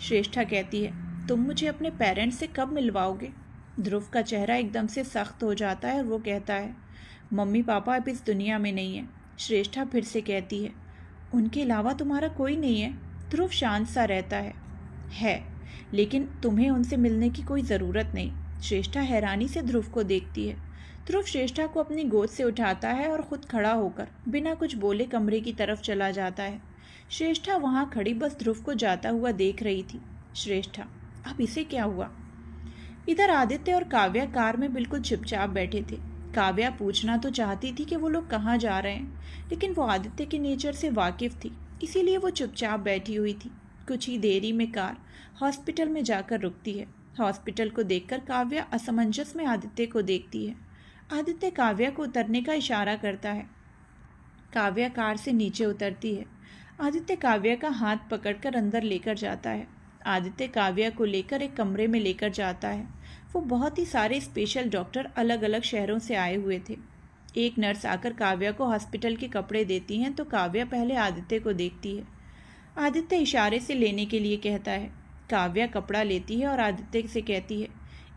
श्रेष्ठा कहती है, तुम मुझे अपने पेरेंट्स से कब मिलवाओगे? ध्रुव का चेहरा एकदम से सख्त हो जाता है और वो कहता है, मम्मी पापा अब इस दुनिया में नहीं है। श्रेष्ठा फिर से कहती है, उनके अलावा तुम्हारा कोई नहीं है? ध्रुव शांत सा रहता है, लेकिन तुम्हें उनसे मिलने की कोई ज़रूरत नहीं। श्रेष्ठा हैरानी से ध्रुव को देखती है। ध्रुव श्रेष्ठा को अपनी गोद से उठाता है और खुद खड़ा होकर बिना कुछ बोले कमरे की तरफ चला जाता है। श्रेष्ठा वहाँ खड़ी बस ध्रुव को जाता हुआ देख रही थी। श्रेष्ठा, अब इसे क्या हुआ? इधर आदित्य और काव्या कार में बिल्कुल चुपचाप बैठे थे। काव्या पूछना तो चाहती थी कि वो लोग कहाँ जा रहे हैं, लेकिन वो आदित्य के नेचर से वाकिफ थी, इसीलिए वो चुपचाप बैठी हुई थी। कुछ ही देरी में कार हॉस्पिटल में जाकर रुकती है। हॉस्पिटल को देखकर काव्या असमंजस में आदित्य को देखती है। आदित्य काव्या को उतरने का इशारा करता है। काव्या कार से नीचे उतरती है। आदित्य काव्या का हाथ पकड़कर अंदर लेकर जाता है। आदित्य काव्या को लेकर एक कमरे में लेकर जाता है। वो बहुत ही सारे स्पेशल डॉक्टर अलग अलग शहरों से आए हुए थे। एक नर्स आकर काव्या को हॉस्पिटल के कपड़े देती हैं तो काव्या पहले आदित्य को देखती है। आदित्य इशारे से लेने के लिए कहता है। काव्या कपड़ा लेती है और आदित्य से कहती है,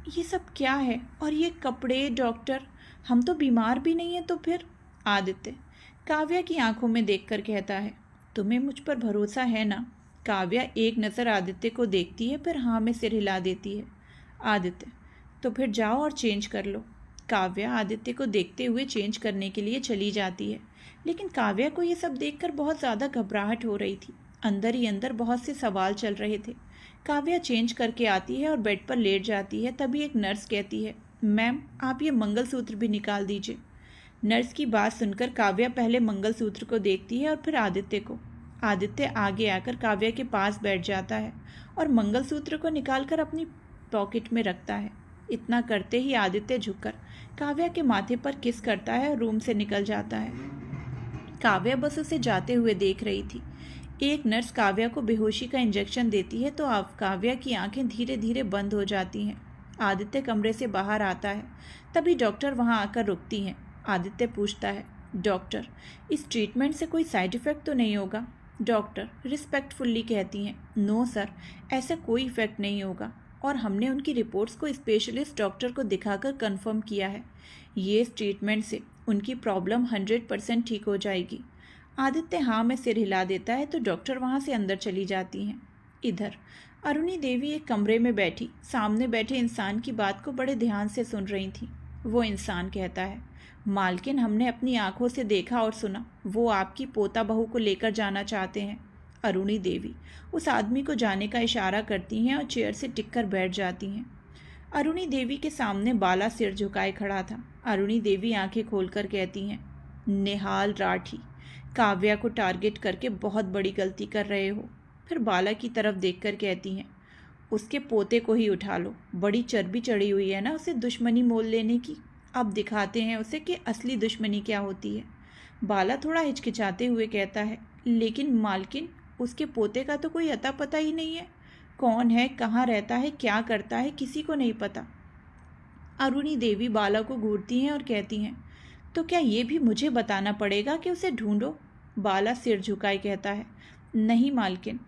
ये सब क्या है? और ये कपड़े, डॉक्टर, हम तो बीमार भी नहीं हैं तो फिर? आदित्य काव्या की आंखों में देखकर कहता है, तुम्हें मुझ पर भरोसा है ना? काव्या एक नज़र आदित्य को देखती है, फिर हाँ में सिर हिला देती है। आदित्य तो फिर जाओ और चेंज कर लो। काव्या आदित्य को देखते हुए चेंज करने के लिए चली जाती है, लेकिन काव्या को ये सब देखकर बहुत ज़्यादा घबराहट हो रही थी। अंदर ही अंदर बहुत से सवाल चल रहे थे। काव्या चेंज करके आती है और बेड पर लेट जाती है। तभी एक नर्स कहती है, मैम आप ये मंगलसूत्र भी निकाल दीजिए। नर्स की बात सुनकर काव्या पहले मंगलसूत्र को देखती है और फिर आदित्य को। आदित्य आगे आकर काव्या के पास बैठ जाता है और मंगलसूत्र को निकालकर अपनी पॉकेट में रखता है। इतना करते ही आदित्य झुककर काव्या के माथे पर किस करता है और रूम से निकल जाता है। काव्या बस उसे जाते हुए देख रही थी। एक नर्स काव्या को बेहोशी का इंजेक्शन देती है तो काव्या की आंखें धीरे धीरे बंद हो जाती हैं। आदित्य कमरे से बाहर आता है। तभी डॉक्टर वहां आकर रुकती हैं। आदित्य पूछता है, डॉक्टर इस ट्रीटमेंट से कोई साइड इफ़ेक्ट तो नहीं होगा? डॉक्टर रिस्पेक्टफुल्ली कहती हैं, नो सर, ऐसा कोई इफ़ेक्ट नहीं होगा और हमने उनकी रिपोर्ट्स को स्पेशलिस्ट डॉक्टर को दिखाकर कंफर्म किया है। ये इस ट्रीटमेंट से उनकी प्रॉब्लम 100% ठीक हो जाएगी। आदित्य हाँ में सिर हिला देता है तो डॉक्टर वहाँ से अंदर चली जाती हैं। इधर अरुणी देवी एक कमरे में बैठी सामने बैठे इंसान की बात को बड़े ध्यान से सुन रही थी। वो इंसान कहता है, मालकिन हमने अपनी आंखों से देखा और सुना, वो आपकी पोता बहू को लेकर जाना चाहते हैं। अरुणी देवी उस आदमी को जाने का इशारा करती हैं और चेयर से टिककर बैठ जाती हैं। अरुणी देवी के सामने बाला सिर झुकाए खड़ा था। अरुणी देवी आंखें खोलकर कहती हैं, निहाल राठी, काव्या को टारगेट करके बहुत बड़ी गलती कर रहे हो। फिर बाला की तरफ देखकर कहती हैं, उसके पोते को ही उठा लो, बड़ी चर्बी चढ़ी हुई है ना उसे दुश्मनी मोल लेने की। अब दिखाते हैं उसे कि असली दुश्मनी क्या होती है। बाला थोड़ा हिचकिचाते हुए कहता है, लेकिन मालकिन उसके पोते का तो कोई अता पता ही नहीं है। कौन है, कहाँ रहता है, क्या करता है, किसी को नहीं पता। अरुणी देवी बाला को घूरती हैं और कहती हैं, तो क्या ये भी मुझे बताना पड़ेगा कि उसे ढूंढो? बाला सिर झुकाए कहता है, नहीं मालकिन।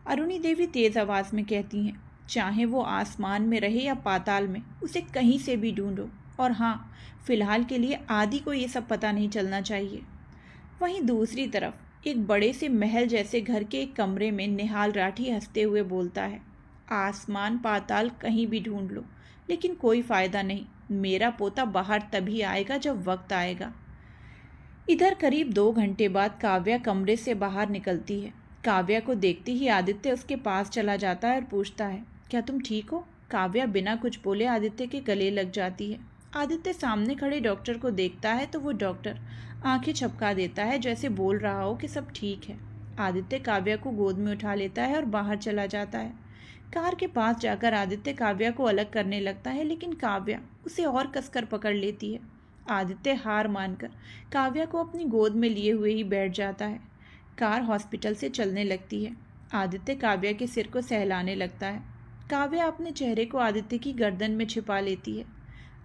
अरुणी देवी तेज़ आवाज़ में कहती हैं, चाहे वो आसमान में रहे या पाताल में, उसे कहीं से भी ढूंढो। और हाँ, फिलहाल के लिए आदि को ये सब पता नहीं चलना चाहिए। वहीं दूसरी तरफ एक बड़े से महल जैसे घर के एक कमरे में निहाल राठी हंसते हुए बोलता है, आसमान पाताल कहीं भी ढूंढ लो, लेकिन कोई फ़ायदा नहीं। मेरा पोता बाहर तभी आएगा जब वक्त आएगा। इधर करीब 2 घंटे बाद काव्या कमरे से बाहर निकलती है। काव्या को देखते ही आदित्य उसके पास चला जाता है और पूछता है, क्या तुम ठीक हो? काव्या बिना कुछ बोले आदित्य के गले लग जाती है। आदित्य सामने खड़े डॉक्टर को देखता है तो वो डॉक्टर आंखें झपका देता है, जैसे बोल रहा हो कि सब ठीक है। आदित्य काव्या को गोद में उठा लेता है और बाहर चला जाता है। कार के पास जाकर आदित्य काव्या को अलग करने लगता है, लेकिन काव्या उसे और कसकर पकड़ लेती है। आदित्य हार मानकर काव्या को अपनी गोद में लिए हुए ही बैठ जाता है। कार हॉस्पिटल से चलने लगती है। आदित्य काव्या के सिर को सहलाने लगता है। काव्या अपने चेहरे को आदित्य की गर्दन में छिपा लेती है।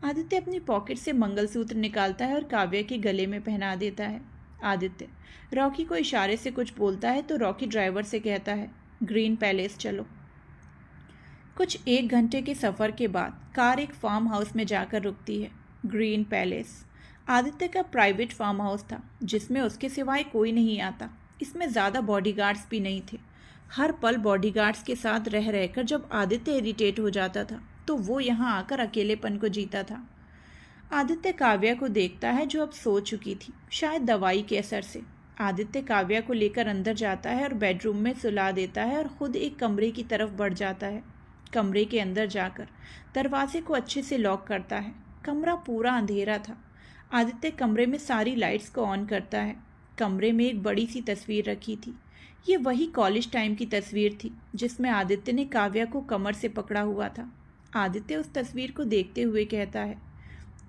आदित्य अपनी पॉकेट से मंगलसूत्र निकालता है और काव्या के गले में पहना देता है। आदित्य रॉकी को इशारे से कुछ बोलता है तो रॉकी ड्राइवर से कहता है, ग्रीन पैलेस चलो। कुछ 1 घंटे के सफ़र के बाद कार एक फार्म हाउस में जाकर रुकती है। ग्रीन पैलेस आदित्य का प्राइवेट फार्म हाउस था, जिसमें उसके सिवाय कोई नहीं आता। इसमें ज़्यादा बॉडीगार्ड्स भी नहीं थे। हर पल बॉडीगार्ड्स के साथ रह रहकर जब आदित्य इरिटेट हो जाता था तो वो यहाँ आकर अकेलेपन को जीता था। आदित्य काव्या को देखता है जो अब सो चुकी थी, शायद दवाई के असर से। आदित्य काव्या को लेकर अंदर जाता है और बेडरूम में सुला देता है और खुद एक कमरे की तरफ बढ़ जाता है। कमरे के अंदर जाकर दरवाजे को अच्छे से लॉक करता है। कमरा पूरा अंधेरा था। आदित्य कमरे में सारी लाइट्स को ऑन करता है। कमरे में एक बड़ी सी तस्वीर रखी थी। ये वही कॉलेज टाइम की तस्वीर थी जिसमें आदित्य ने काव्या को कमर से पकड़ा हुआ था। आदित्य उस तस्वीर को देखते हुए कहता है,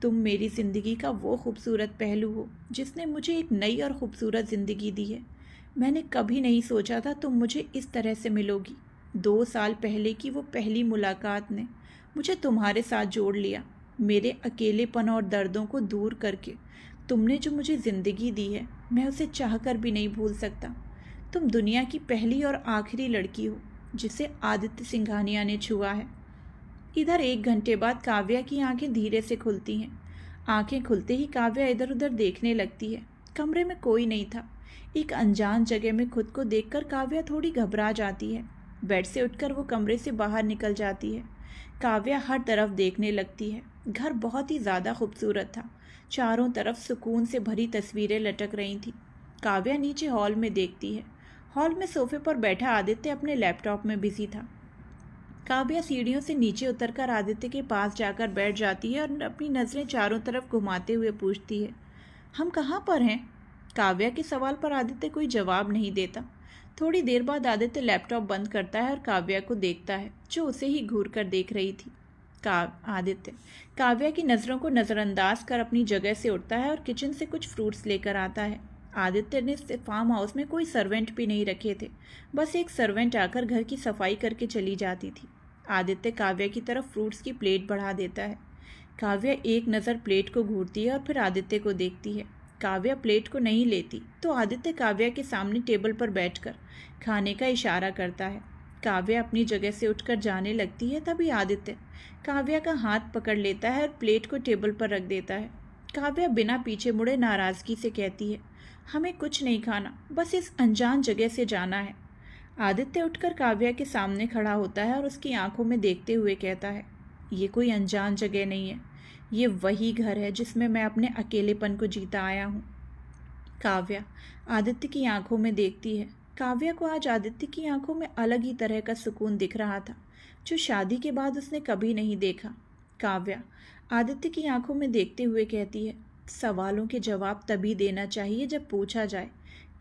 तुम मेरी ज़िंदगी का वो खूबसूरत पहलू हो जिसने मुझे एक नई और ख़ूबसूरत ज़िंदगी दी है। मैंने कभी नहीं सोचा था तुम मुझे इस तरह से मिलोगी। 2 साल पहले की वो पहली मुलाकात ने मुझे तुम्हारे साथ जोड़ लिया। मेरे अकेलेपन और दर्दों को दूर करके तुमने जो मुझे ज़िंदगी दी है, मैं उसे चाहकर भी नहीं भूल सकता। तुम दुनिया की पहली और आखिरी लड़की हो जिसे आदित्य सिंघानिया ने छुआ है। इधर 1 घंटे बाद काव्या की आंखें धीरे से खुलती हैं। आंखें खुलते ही काव्या इधर उधर देखने लगती है। कमरे में कोई नहीं था। एक अनजान जगह में खुद को देखकर काव्या थोड़ी घबरा जाती है। बेड से उठकर वो कमरे से बाहर निकल जाती है। काव्या हर तरफ देखने लगती है। घर बहुत ही ज़्यादा खूबसूरत था। चारों तरफ सुकून से भरी तस्वीरें लटक रही थीं। काव्या नीचे हॉल में देखती है। हॉल में सोफे पर बैठा आदित्य अपने लैपटॉप में बिजी था। काव्या सीढ़ियों से नीचे उतरकर आदित्य के पास जाकर बैठ जाती है और अपनी नज़रें चारों तरफ घुमाते हुए पूछती है, हम कहाँ पर हैं? काव्या के सवाल पर आदित्य कोई जवाब नहीं देता। थोड़ी देर बाद आदित्य लैपटॉप बंद करता है और काव्या को देखता है जो उसे ही घूर कर देख रही थी। आदित्य काव्या की नज़रों को नज़रअंदाज कर अपनी जगह से उठता है और किचन से कुछ फ्रूट्स लेकर आता है। आदित्य ने फार्म हाउस में कोई सर्वेंट भी नहीं रखे थे। बस एक सर्वेंट आकर घर की सफाई करके चली जाती थी। आदित्य काव्या की तरफ फ्रूट्स की प्लेट बढ़ा देता है। काव्या एक नज़र प्लेट को घूरती है और फिर आदित्य को देखती है। काव्या प्लेट को नहीं लेती तो आदित्य काव्या के सामने टेबल पर बैठकर खाने का इशारा करता है। काव्या अपनी जगह से उठकर जाने लगती है, तभी आदित्य काव्या का हाथ पकड़ लेता है और प्लेट को टेबल पर रख देता है। काव्या बिना पीछे मुड़े नाराज़गी से कहती है, हमें कुछ नहीं खाना, बस इस अनजान जगह से जाना है। आदित्य उठकर काव्या के सामने खड़ा होता है और उसकी आंखों में देखते हुए कहता है, ये कोई अनजान जगह नहीं है, ये वही घर है जिसमें मैं अपने अकेलेपन को जीता आया हूँ। काव्या आदित्य की आंखों में देखती है। काव्या को आज आदित्य की आंखों में अलग ही तरह का सुकून दिख रहा था जो शादी के बाद उसने कभी नहीं देखा। काव्या आदित्य की आंखों में देखते हुए कहती है, सवालों के जवाब तभी देना चाहिए जब पूछा जाए।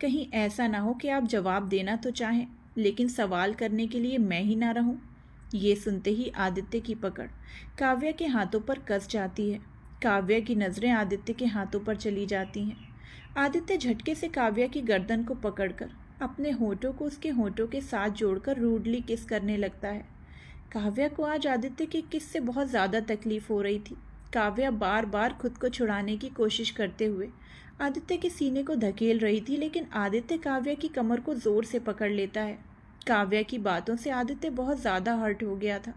कहीं ऐसा ना हो कि आप जवाब देना तो चाहें लेकिन सवाल करने के लिए मैं ही ना रहूं। ये सुनते ही आदित्य की पकड़ काव्या के हाथों पर कस जाती है। काव्या की नज़रें आदित्य के हाथों पर चली जाती हैं। आदित्य झटके से काव्या की गर्दन को पकड़कर अपने होठों को उसके होठों के साथ जोड़कर रूडली किस करने लगता है। काव्या को आज आदित्य की किस से बहुत ज़्यादा तकलीफ़ हो रही थी। काव्या बार बार खुद को छुड़ाने की कोशिश करते हुए आदित्य के सीने को धकेल रही थी, लेकिन आदित्य काव्या की कमर को ज़ोर से पकड़ लेता है। काव्या की बातों से आदित्य बहुत ज़्यादा हर्ट हो गया था।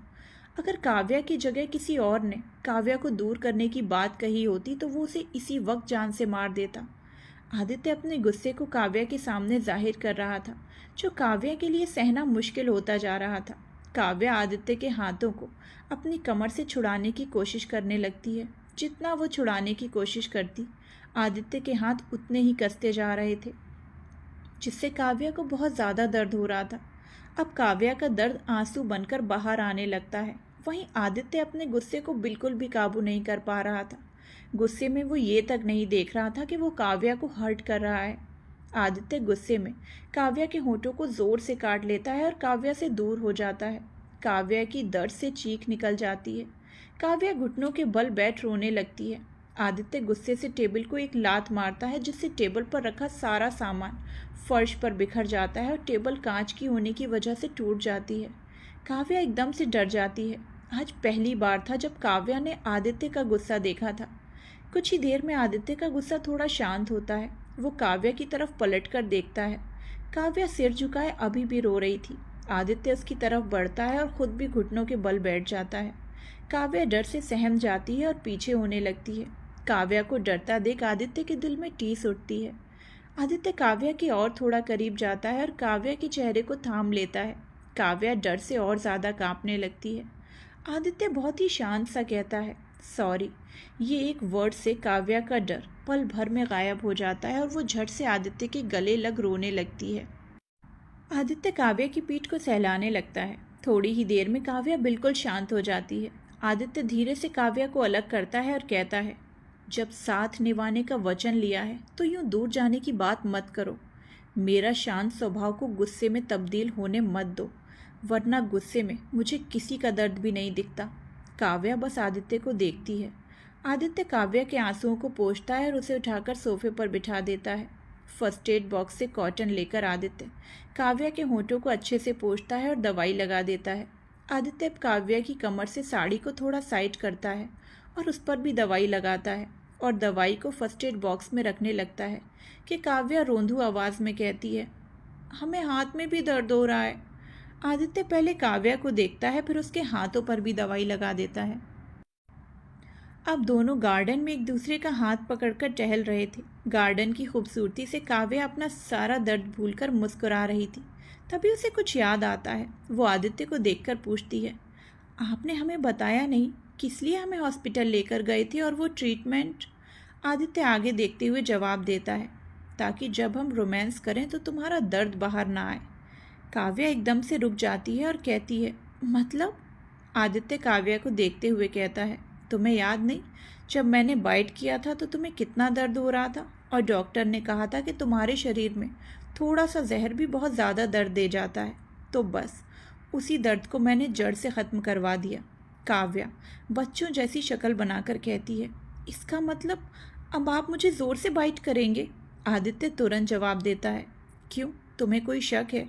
अगर काव्या की जगह किसी और ने काव्या को दूर करने की बात कही होती तो वो उसे इसी वक्त जान से मार देता। आदित्य अपने गुस्से को काव्या के सामने जाहिर कर रहा था, जो काव्या के लिए सहना मुश्किल होता जा रहा था। काव्या आदित्य के हाथों को अपनी कमर से छुड़ाने की कोशिश करने लगती है। जितना वो छुड़ाने की कोशिश करती, आदित्य के हाथ उतने ही कसते जा रहे थे, जिससे काव्या को बहुत ज़्यादा दर्द हो रहा था। अब काव्या का दर्द आंसू बनकर बाहर आने लगता है। वहीं आदित्य अपने गुस्से को बिल्कुल भी काबू नहीं कर पा रहा था। गुस्से में वो ये तक नहीं देख रहा था कि वो काव्या को हर्ट कर रहा है। आदित्य गुस्से में काव्या के होठों को ज़ोर से काट लेता है और काव्या से दूर हो जाता है। काव्या की दर्द से चीख निकल जाती है। काव्या घुटनों के बल बैठ रोने लगती है। आदित्य गुस्से से टेबल को एक लात मारता है, जिससे टेबल पर रखा सारा सामान फर्श पर बिखर जाता है और टेबल कांच की होने की वजह से टूट जाती है। काव्या एकदम से डर जाती है। आज पहली बार था जब काव्या ने आदित्य का गुस्सा देखा था। कुछ ही देर में आदित्य का गुस्सा थोड़ा शांत होता है। वो काव्या की तरफ पलटकर देखता है। काव्या सिर झुकाए अभी भी रो रही थी। आदित्य उसकी तरफ बढ़ता है और खुद भी घुटनों के बल बैठ जाता है। काव्या डर से सहम जाती है और पीछे होने लगती है। काव्या को डरता देख आदित्य के दिल में टीस उठती है। आदित्य काव्या की और थोड़ा करीब जाता है और काव्या के चेहरे को थाम लेता है। काव्या डर से और ज़्यादा कांपने लगती है। आदित्य बहुत ही शांत सा कहता है, सॉरी। ये एक वर्ड से काव्या का डर पल भर में गायब हो जाता है और वो झट से आदित्य के गले लग रोने लगती है। आदित्य काव्या की पीठ को सहलाने लगता है। थोड़ी ही देर में काव्या बिल्कुल शांत हो जाती है। आदित्य धीरे से काव्या को अलग करता है और कहता है, जब साथ निभाने का वचन लिया है तो यूं दूर जाने की बात मत करो। मेरा शांत स्वभाव को गुस्से में तब्दील होने मत दो, वरना गुस्से में मुझे किसी का दर्द भी नहीं दिखता। काव्या बस आदित्य को देखती है। आदित्य काव्या के आंसुओं को पोंछता है और उसे उठाकर सोफे पर बिठा देता है। फर्स्ट एड बॉक्स से कॉटन लेकर आदित्य काव्या के होंठों को अच्छे से पोंछता है और दवाई लगा देता है। आदित्य अब काव्या की कमर से साड़ी को थोड़ा साइड करता है और उस पर भी दवाई लगाता है और दवाई को फर्स्ट एड बॉक्स में रखने लगता है कि काव्या रोंधू आवाज़ में कहती है, हमें हाथ में भी दर्द हो रहा है। आदित्य पहले काव्या को देखता है, फिर उसके हाथों पर भी दवाई लगा देता है। अब दोनों गार्डन में एक दूसरे का हाथ पकड़कर टहल रहे थे। गार्डन की खूबसूरती से काव्या अपना सारा दर्द भूलकर मुस्कुरा रही थी। तभी उसे कुछ याद आता है। वो आदित्य को देखकर पूछती है, आपने हमें बताया नहीं किस लिए हमें हॉस्पिटल लेकर गए थे और वो ट्रीटमेंट? आदित्य आगे देखते हुए जवाब देता है, ताकि जब हम रोमांस करें तो तुम्हारा दर्द बाहर ना आए। काव्या एकदम से रुक जाती है और कहती है, मतलब? आदित्य काव्या को देखते हुए कहता है, तुम्हें याद नहीं, जब मैंने बाइट किया था तो तुम्हें कितना दर्द हो रहा था और डॉक्टर ने कहा था कि तुम्हारे शरीर में थोड़ा सा जहर भी बहुत ज़्यादा दर्द दे जाता है। तो बस उसी दर्द को मैंने जड़ से ख़त्म करवा दिया। काव्या बच्चों जैसी शक्ल बनाकर कहती है, इसका मतलब अब आप मुझे ज़ोर से बाइट करेंगे? आदित्य तुरंत जवाब देता है, क्यों, तुम्हें कोई शक है?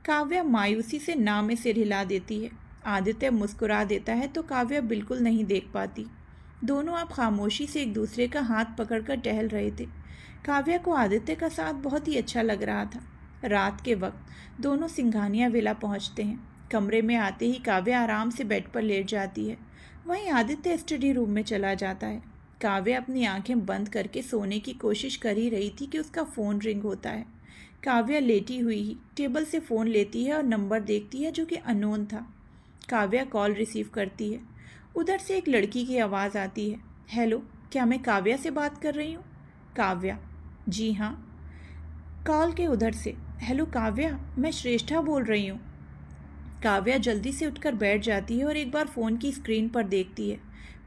काव्या मायूसी से ना में सिर हिला देती है। आदित्य मुस्कुरा देता है तो काव्या बिल्कुल नहीं देख पाती। दोनों अब खामोशी से एक दूसरे का हाथ पकड़कर टहल रहे थे। काव्या को आदित्य का साथ बहुत ही अच्छा लग रहा था। रात के वक्त दोनों सिंघानिया विला पहुंचते हैं। कमरे में आते ही काव्या आराम से बेड पर लेट जाती है। वहीं आदित्य स्टडी रूम में चला जाता है। काव्या अपनी आंखें बंद करके सोने की कोशिश कर ही रही थी कि उसका फ़ोन रिंग होता है। काव्या लेटी हुई ही टेबल से फ़ोन लेती है और नंबर देखती है जो कि अननोन था। काव्या कॉल रिसीव करती है। उधर से एक लड़की की आवाज़ आती है, हेलो, क्या मैं काव्या से बात कर रही हूँ? काव्या, जी हाँ। कॉल के उधर से, हेलो काव्या, मैं श्रेष्ठा बोल रही हूँ। काव्या जल्दी से उठकर बैठ जाती है और एक बार फ़ोन की स्क्रीन पर देखती है।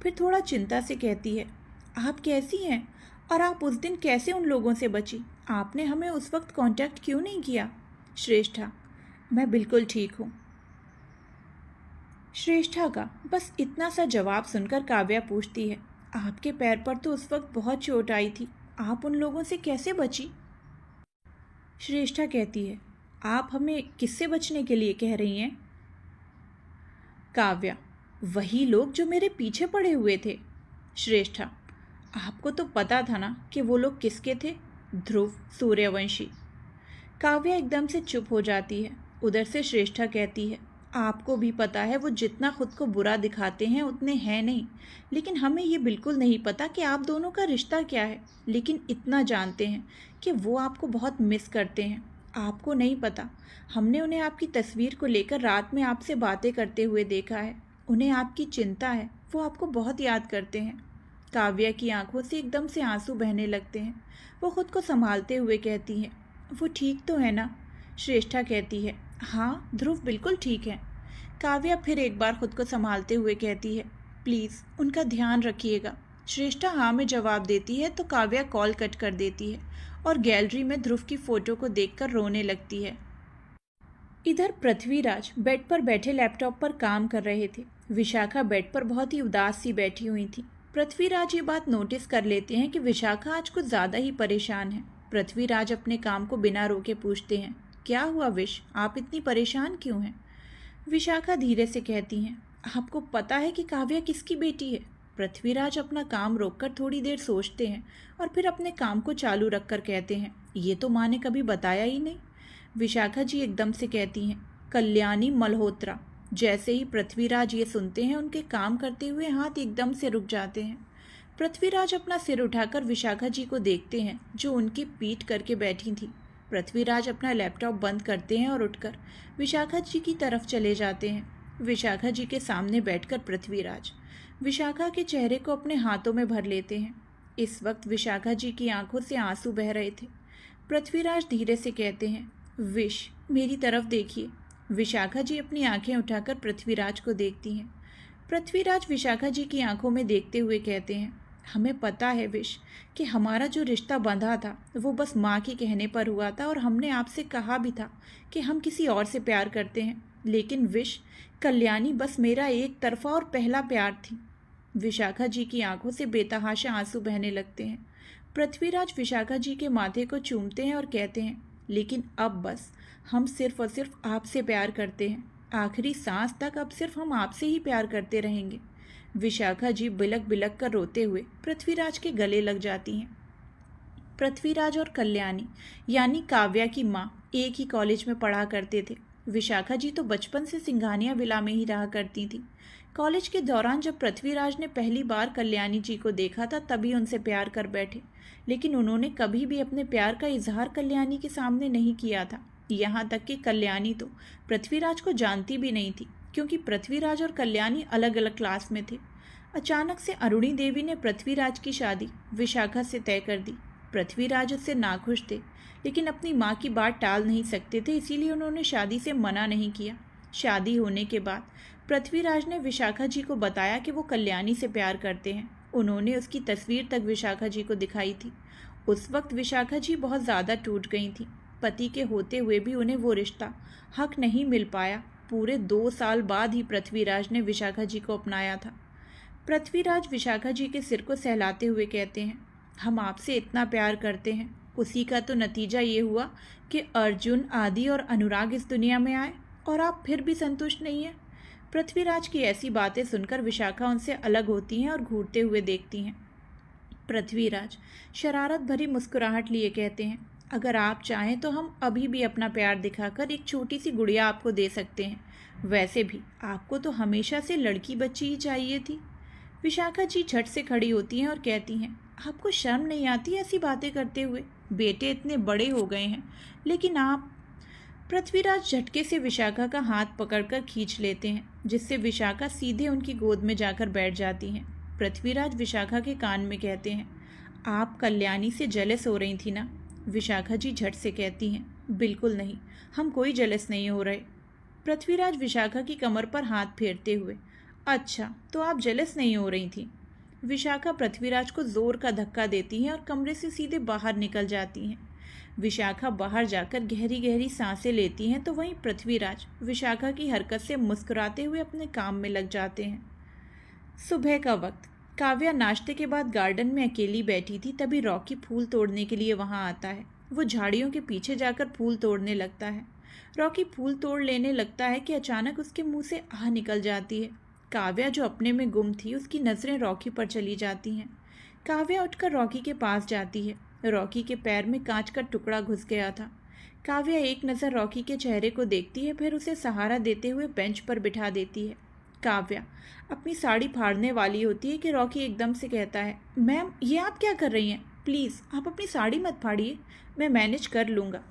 फिर थोड़ा चिंता से कहती है, आप कैसी हैं? और आप उस दिन कैसे उन लोगों से बची? आपने हमें उस वक्त कांटेक्ट क्यों नहीं किया? श्रेष्ठा, मैं बिल्कुल ठीक हूँ। श्रेष्ठा का बस इतना सा जवाब सुनकर काव्या पूछती है, आपके पैर पर तो उस वक्त बहुत चोट आई थी, आप उन लोगों से कैसे बची? श्रेष्ठा कहती है, आप हमें किससे बचने के लिए कह रही हैं? काव्या, वही लोग जो मेरे पीछे पड़े हुए थे। श्रेष्ठा, आपको तो पता था ना कि वो लोग किसके थे? ध्रुव, सूर्यवंशी। काव्या एकदम से चुप हो जाती है। उधर से श्रेष्ठा कहती है, आपको भी पता है वो जितना खुद को बुरा दिखाते हैं उतने हैं नहीं, लेकिन हमें ये बिल्कुल नहीं पता कि आप दोनों का रिश्ता क्या है। लेकिन इतना जानते हैं कि वो आपको बहुत मिस करते हैं। आपको नहीं पता, हमने उन्हें आपकी तस्वीर को लेकर रात में आपसे बातें करते हुए देखा है। उन्हें आपकी चिंता है, वो आपको बहुत याद करते हैं। काव्या की आंखों से एकदम से आंसू बहने लगते हैं। वो खुद को संभालते हुए कहती हैं, वो ठीक तो है ना? श्रेष्ठा कहती है, हाँ, ध्रुव बिल्कुल ठीक है। काव्या फिर एक बार खुद को संभालते हुए कहती है, प्लीज़ उनका ध्यान रखिएगा। श्रेष्ठा हाँ में जवाब देती है तो काव्या कॉल कट कर देती है और गैलरी में ध्रुव की फ़ोटो को देखकर रोने लगती है। इधर पृथ्वीराज बेड पर बैठे लैपटॉप पर काम कर रहे थे। विशाखा बेड पर बहुत ही उदास सी बैठी हुई थी। पृथ्वीराज ये बात नोटिस कर लेते हैं कि विशाखा आज कुछ ज़्यादा ही परेशान है। पृथ्वीराज अपने काम को बिना रोके पूछते हैं, क्या हुआ विश, आप इतनी परेशान क्यों हैं? विशाखा धीरे से कहती हैं, आपको पता है कि काव्या किसकी बेटी है? पृथ्वीराज अपना काम रोककर थोड़ी देर सोचते हैं और फिर अपने काम को चालू रखकर कहते हैं, ये तो माँ ने कभी बताया ही नहीं। विशाखा जी एकदम से कहती हैं, कल्याणी मल्होत्रा। जैसे ही पृथ्वीराज ये सुनते हैं उनके काम करते हुए हाथ एकदम से रुक जाते हैं। पृथ्वीराज अपना सिर उठाकर विशाखा जी को देखते हैं जो उनकी पीठ करके बैठी थी। पृथ्वीराज अपना लैपटॉप बंद करते हैं और उठकर विशाखा जी की तरफ चले जाते हैं। विशाखा जी के सामने बैठकर पृथ्वीराज विशाखा के चेहरे को अपने हाथों में भर लेते हैं। इस वक्त विशाखा जी की आंखों से आंसू बह रहे थे। पृथ्वीराज धीरे से कहते हैं, विश, मेरी तरफ देखिए। विशाखा जी अपनी आंखें उठाकर पृथ्वीराज को देखती हैं। पृथ्वीराज विशाखा जी की आंखों में देखते हुए कहते हैं, हमें पता है विश कि हमारा जो रिश्ता बंधा था वो बस माँ के कहने पर हुआ था, और हमने आपसे कहा भी था कि हम किसी और से प्यार करते हैं, लेकिन विश कल्याणी बस मेरा एक तरफा और पहला प्यार थी। विशाखा जी की आंखों से बेतहाशा आंसू बहने लगते हैं। पृथ्वीराज विशाखा जी के माथे को चूमते हैं और कहते हैं, लेकिन अब बस हम सिर्फ और सिर्फ आपसे प्यार करते हैं, आखिरी सांस तक अब सिर्फ हम आपसे ही प्यार करते रहेंगे। विशाखा जी बिलक बिलक कर रोते हुए पृथ्वीराज के गले लग जाती हैं। पृथ्वीराज और कल्याणी यानी काव्या की माँ एक ही कॉलेज में पढ़ा करते थे। विशाखा जी तो बचपन से सिंघानिया विला में ही रहा करती थी। कॉलेज के दौरान जब पृथ्वीराज ने पहली बार कल्याणी जी को देखा था तभी उनसे प्यार कर बैठे, लेकिन उन्होंने कभी भी अपने प्यार का इजहार कल्याणी के सामने नहीं किया था। यहाँ तक कि कल्याणी तो पृथ्वीराज को जानती भी नहीं थी, क्योंकि पृथ्वीराज और कल्याणी अलग अलग क्लास में थे। अचानक से अरुणी देवी ने पृथ्वीराज की शादी विशाखा से तय कर दी। पृथ्वीराज उससे नाखुश थे, लेकिन अपनी माँ की बात टाल नहीं सकते थे, इसीलिए उन्होंने शादी से मना नहीं किया। शादी होने के बाद पृथ्वीराज ने विशाखा जी को बताया कि वो कल्याणी से प्यार करते हैं। उन्होंने उसकी तस्वीर तक विशाखा जी को दिखाई थी। उस वक्त विशाखा जी बहुत ज़्यादा टूट गई थी। पति के होते हुए भी उन्हें वो रिश्ता हक नहीं मिल पाया। पूरे 2 साल बाद ही पृथ्वीराज ने विशाखा जी को अपनाया था। पृथ्वीराज विशाखा जी के सिर को सहलाते हुए कहते हैं, हम आपसे इतना प्यार करते हैं, उसी का तो नतीजा ये हुआ कि अर्जुन, आदि और अनुराग इस दुनिया में आए, और आप फिर भी संतुष्ट नहीं हैं। पृथ्वीराज की ऐसी बातें सुनकर विशाखा उनसे अलग होती हैं और घूरते हुए देखती हैं। पृथ्वीराज शरारत भरी मुस्कुराहट लिए कहते हैं, अगर आप चाहें तो हम अभी भी अपना प्यार दिखाकर एक छोटी सी गुड़िया आपको दे सकते हैं। वैसे भी आपको तो हमेशा से लड़की बच्ची ही चाहिए थी। विशाखा जी झट से खड़ी होती हैं और कहती हैं, आपको शर्म नहीं आती ऐसी बातें करते हुए? बेटे इतने बड़े हो गए हैं, लेकिन आप। पृथ्वीराज झटके से विशाखा का हाथ पकड़कर खींच लेते हैं, जिससे विशाखा सीधे उनकी गोद में जाकर बैठ जाती हैं। पृथ्वीराज विशाखा के कान में कहते हैं, आप कल्याणी से जेलस हो रही थी ना? विशाखा जी झट से कहती हैं, बिल्कुल नहीं, हम कोई जेलस नहीं हो रहे। पृथ्वीराज विशाखा की कमर पर हाथ फेरते हुए, अच्छा तो आप जेलस नहीं हो रही थी। विशाखा पृथ्वीराज को जोर का धक्का देती हैं और कमरे से सीधे बाहर निकल जाती हैं। विशाखा बाहर जाकर गहरी गहरी सांसें लेती हैं तो वहीं पृथ्वीराज विशाखा की हरकत से मुस्कुराते हुए अपने काम में लग जाते हैं। सुबह का वक्त, काव्या नाश्ते के बाद गार्डन में अकेली बैठी थी, तभी रॉकी फूल तोड़ने के लिए वहां आता है। वो झाड़ियों के पीछे जाकर फूल तोड़ने लगता है। रॉकी फूल तोड़ लेने लगता है कि अचानक उसके मुंह से आह निकल जाती है। काव्या जो अपने में गुम थी, उसकी नज़रें रॉकी पर चली जाती हैं। काव्या उठकर रॉकी के पास जाती है। रॉकी के पैर में कांच का टुकड़ा घुस गया था। काव्या एक नज़र रॉकी के चेहरे को देखती है, फिर उसे सहारा देते हुए बेंच पर बिठा देती है। काव्या अपनी साड़ी फाड़ने वाली होती है कि रॉकी एकदम से कहता है, मैम ये आप क्या कर रही हैं? प्लीज़ आप अपनी साड़ी मत फाड़िए, मैं मैनेज कर लूँगा।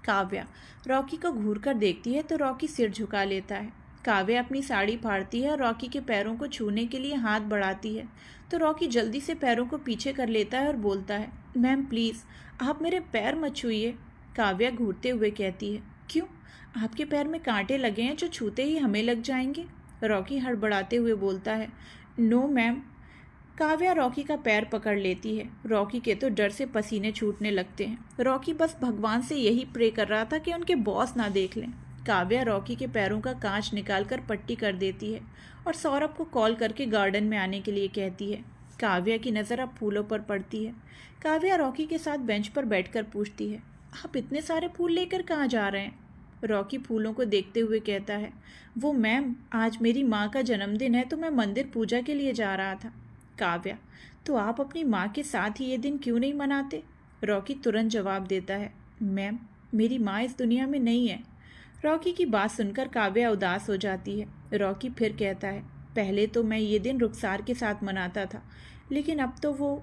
काव्या रॉकी को घूर कर देखती है तो रॉकी सिर झुका लेता है। काव्या अपनी साड़ी फाड़ती है और रॉकी के पैरों को छूने के लिए हाथ बढ़ाती है तो रॉकी जल्दी से पैरों को पीछे कर लेता है और बोलता है, मैम प्लीज़ आप मेरे पैर मत छूइए। काव्या घूरते हुए कहती है, क्यों, आपके पैर में कांटे लगे हैं जो छूते ही हमें लग जाएंगे? रॉकी हड़बड़ाते हुए बोलता है, नो मैम। काव्या रॉकी का पैर पकड़ लेती है। रॉकी के तो डर से पसीने छूटने लगते हैं। रॉकी बस भगवान से यही प्रे कर रहा था कि उनके बॉस ना देख लें। काव्या रॉकी के पैरों का कांच निकालकर पट्टी कर देती है और सौरभ को कॉल करके गार्डन में आने के लिए कहती है। काव्या की नज़र अब फूलों पर पड़ती है। काव्या रॉकी के साथ बेंच पर बैठकर पूछती है, आप इतने सारे फूल लेकर कहाँ जा रहे हैं? रॉकी फूलों को देखते हुए कहता है, वो मैम आज मेरी माँ का जन्मदिन है तो मैं मंदिर पूजा के लिए जा रहा था। काव्या, तो आप अपनी माँ के साथ ही ये दिन क्यों नहीं मनाते? रॉकी तुरंत जवाब देता है, मैम मेरी माँ इस दुनिया में नहीं है। रॉकी की बात सुनकर काव्या उदास हो जाती है। रॉकी फिर कहता है, पहले तो मैं ये दिन रुखसार के साथ मनाता था, लेकिन अब तो वो।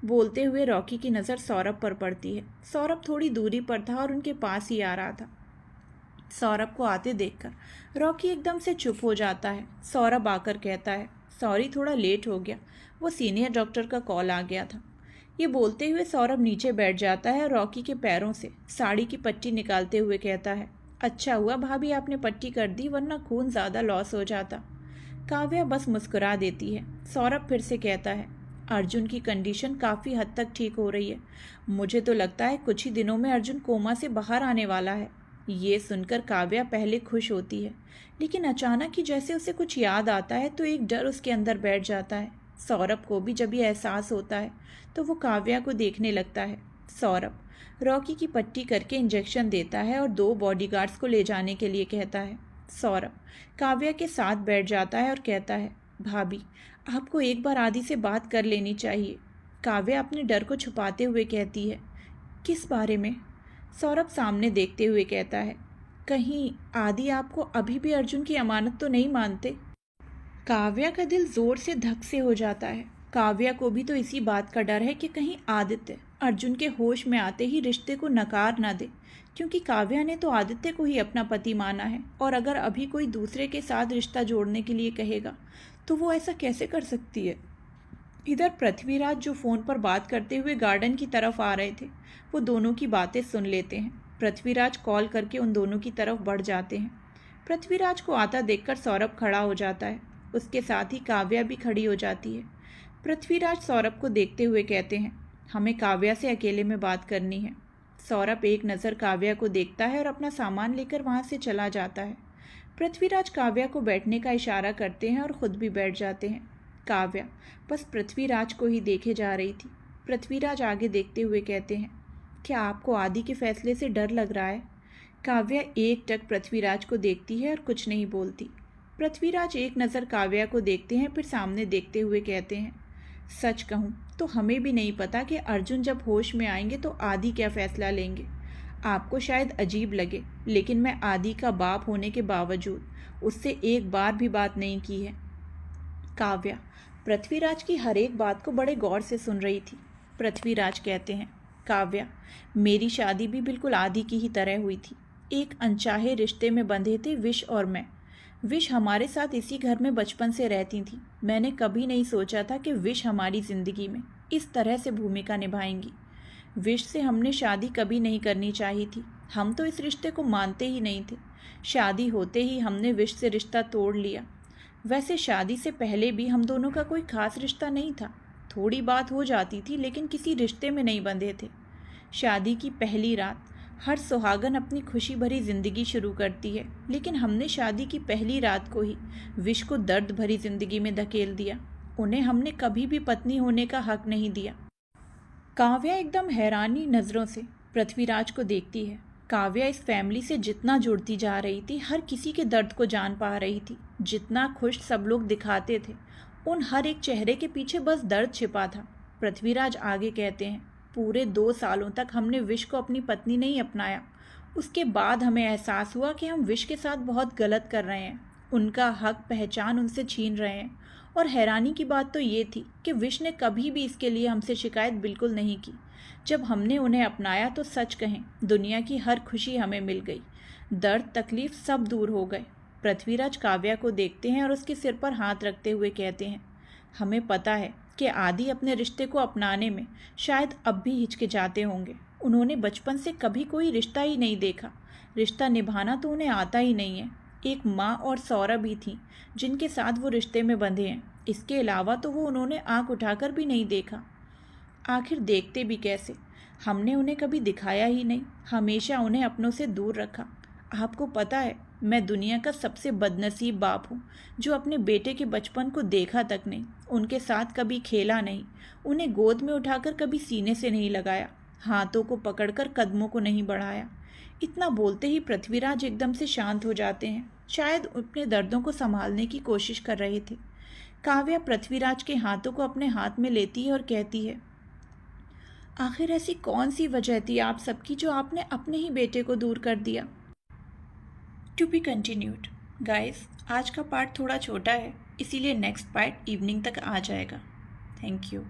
बोलते हुए रॉकी की नज़र सौरभ पर पड़ती है। सौरभ थोड़ी दूरी पर था और उनके पास ही आ रहा था। सौरभ को आते देखकर रॉकी एकदम से चुप हो जाता है। सौरभ आकर कहता है, सॉरी थोड़ा लेट हो गया, वो सीनियर डॉक्टर का कॉल आ गया था। ये बोलते हुए सौरभ नीचे बैठ जाता है और रॉकी के पैरों से साड़ी की पट्टी निकालते हुए कहता है, अच्छा हुआ भाभी आपने पट्टी कर दी, वरना खून ज़्यादा लॉस हो जाता। काव्या बस मुस्कुरा देती है। सौरभ फिर से कहता है, अर्जुन की कंडीशन काफ़ी हद तक ठीक हो रही है। मुझे तो लगता है कुछ ही दिनों में अर्जुन कोमा से बाहर आने वाला है। ये सुनकर काव्या पहले खुश होती है, लेकिन अचानक ही जैसे उसे कुछ याद आता है तो एक डर उसके अंदर बैठ जाता है। सौरभ को भी जब ये एहसास होता है तो वो काव्या को देखने लगता है। सौरभ रॉकी की पट्टी करके इंजेक्शन देता है और 2 बॉडीगार्ड्स को ले जाने के लिए कहता है। सौरभ काव्या के साथ बैठ जाता है और कहता है, भाभी आपको एक बार आदि से बात कर लेनी चाहिए। काव्या अपने डर को छुपाते हुए कहती है, किस बारे में? सौरभ सामने देखते हुए कहता है, कहीं आदि आपको अभी भी अर्जुन की अमानत तो नहीं मानते? काव्या का दिल जोर से धक से हो जाता है। काव्या को भी तो इसी बात का डर है कि कहीं आदित्य अर्जुन के होश में आते ही रिश्ते को नकार ना दे, क्योंकि काव्या ने तो आदित्य को ही अपना पति माना है, और अगर अभी कोई दूसरे के साथ रिश्ता जोड़ने के लिए कहेगा तो वो ऐसा कैसे कर सकती है। इधर पृथ्वीराज जो फ़ोन पर बात करते हुए गार्डन की तरफ आ रहे थे, वो दोनों की बातें सुन लेते हैं। पृथ्वीराज कॉल करके उन दोनों की तरफ बढ़ जाते हैं। पृथ्वीराज को आता देखकर सौरभ खड़ा हो जाता है, उसके साथ ही काव्या भी खड़ी हो जाती है। पृथ्वीराज सौरभ को देखते हुए कहते हैं, हमें काव्या से अकेले में बात करनी है। सौरभ एक नज़र काव्या को देखता है और अपना सामान लेकर वहाँ से चला जाता है। पृथ्वीराज काव्या को बैठने का इशारा करते हैं और ख़ुद भी बैठ जाते हैं। काव्या बस पृथ्वीराज को ही देखे जा रही थी। पृथ्वीराज आगे देखते हुए कहते हैं, क्या आपको आदि के फैसले से डर लग रहा है? काव्या एकटक पृथ्वीराज को देखती है और कुछ नहीं बोलती। पृथ्वीराज एक नज़र काव्या को देखते हैं, फिर सामने देखते हुए कहते हैं, सच कहूँ तो हमें भी नहीं पता कि अर्जुन जब होश में आएंगे तो आदि क्या फ़ैसला लेंगे। आपको शायद अजीब लगे, लेकिन मैं आदि का बाप होने के बावजूद उससे एक बार भी बात नहीं की है। काव्या पृथ्वीराज की हर एक बात को बड़े गौर से सुन रही थी। पृथ्वीराज कहते हैं, काव्या मेरी शादी भी बिल्कुल आदि की ही तरह हुई थी। एक अनचाहे रिश्ते में बंधे थे विश और मैं। विश हमारे साथ इसी घर में बचपन से रहती थी। मैंने कभी नहीं सोचा था कि विश हमारी ज़िंदगी में इस तरह से भूमिका निभाएंगी। विश से हमने शादी कभी नहीं करनी चाहिए थी। हम तो इस रिश्ते को मानते ही नहीं थे। शादी होते ही हमने विश से रिश्ता तोड़ लिया। वैसे शादी से पहले भी हम दोनों का कोई खास रिश्ता नहीं था। थोड़ी बात हो जाती थी, लेकिन किसी रिश्ते में नहीं बंधे थे। शादी की पहली रात हर सुहागन अपनी खुशी भरी ज़िंदगी शुरू करती है, लेकिन हमने शादी की पहली रात को ही विश को दर्द भरी ज़िंदगी में धकेल दिया। उन्हें हमने कभी भी पत्नी होने का हक नहीं दिया। काव्या एकदम हैरानी नज़रों से पृथ्वीराज को देखती है। काव्या इस फैमिली से जितना जुड़ती जा रही थी, हर किसी के दर्द को जान पा रही थी। जितना खुश सब लोग दिखाते थे, उन हर एक चेहरे के पीछे बस दर्द छिपा था। पृथ्वीराज आगे कहते हैं, पूरे 2 सालों तक हमने विश को अपनी पत्नी नहीं अपनाया। उसके बाद हमें एहसास हुआ कि हम विश के साथ बहुत गलत कर रहे हैं। उनका हक पहचान उनसे छीन रहे हैं। और हैरानी की बात तो ये थी कि विश ने कभी भी इसके लिए हमसे शिकायत बिल्कुल नहीं की। जब हमने उन्हें अपनाया तो सच कहें, दुनिया की हर खुशी हमें मिल गई। दर्द तकलीफ सब दूर हो गए। पृथ्वीराज काव्या को देखते हैं और उसके सिर पर हाथ रखते हुए कहते हैं, हमें पता है कि आदि अपने रिश्ते को अपनाने में शायद अब भी हिचकिचाते होंगे। उन्होंने बचपन से कभी कोई रिश्ता ही नहीं देखा। रिश्ता निभाना तो उन्हें आता ही नहीं है। एक माँ और सौरभ ही थी जिनके साथ वो रिश्ते में बंधे हैं। इसके अलावा तो वो उन्होंने आंख उठाकर भी नहीं देखा। आखिर देखते भी कैसे? हमने उन्हें कभी दिखाया ही नहीं, हमेशा उन्हें अपनों से दूर रखा। आपको पता है, मैं दुनिया का सबसे बदनसीब बाप हूँ जो अपने बेटे के बचपन को देखा तक नहीं, उनके साथ कभी खेला नहीं, उन्हें गोद में उठाकर कभी सीने से नहीं लगाया, हाथों को पकड़कर कदमों को नहीं बढ़ाया। इतना बोलते ही पृथ्वीराज एकदम से शांत हो जाते हैं। शायद अपने दर्दों को संभालने की कोशिश कर रहे थे। काव्या पृथ्वीराज के हाथों को अपने हाथ में लेती है और कहती है, आखिर ऐसी कौन सी वजह थी आप सबकी जो आपने अपने ही बेटे को दूर कर दिया? To be continued. गाइस, आज का पार्ट थोड़ा छोटा है, इसीलिए नेक्स्ट पार्ट इवनिंग तक आ जाएगा। Thank you.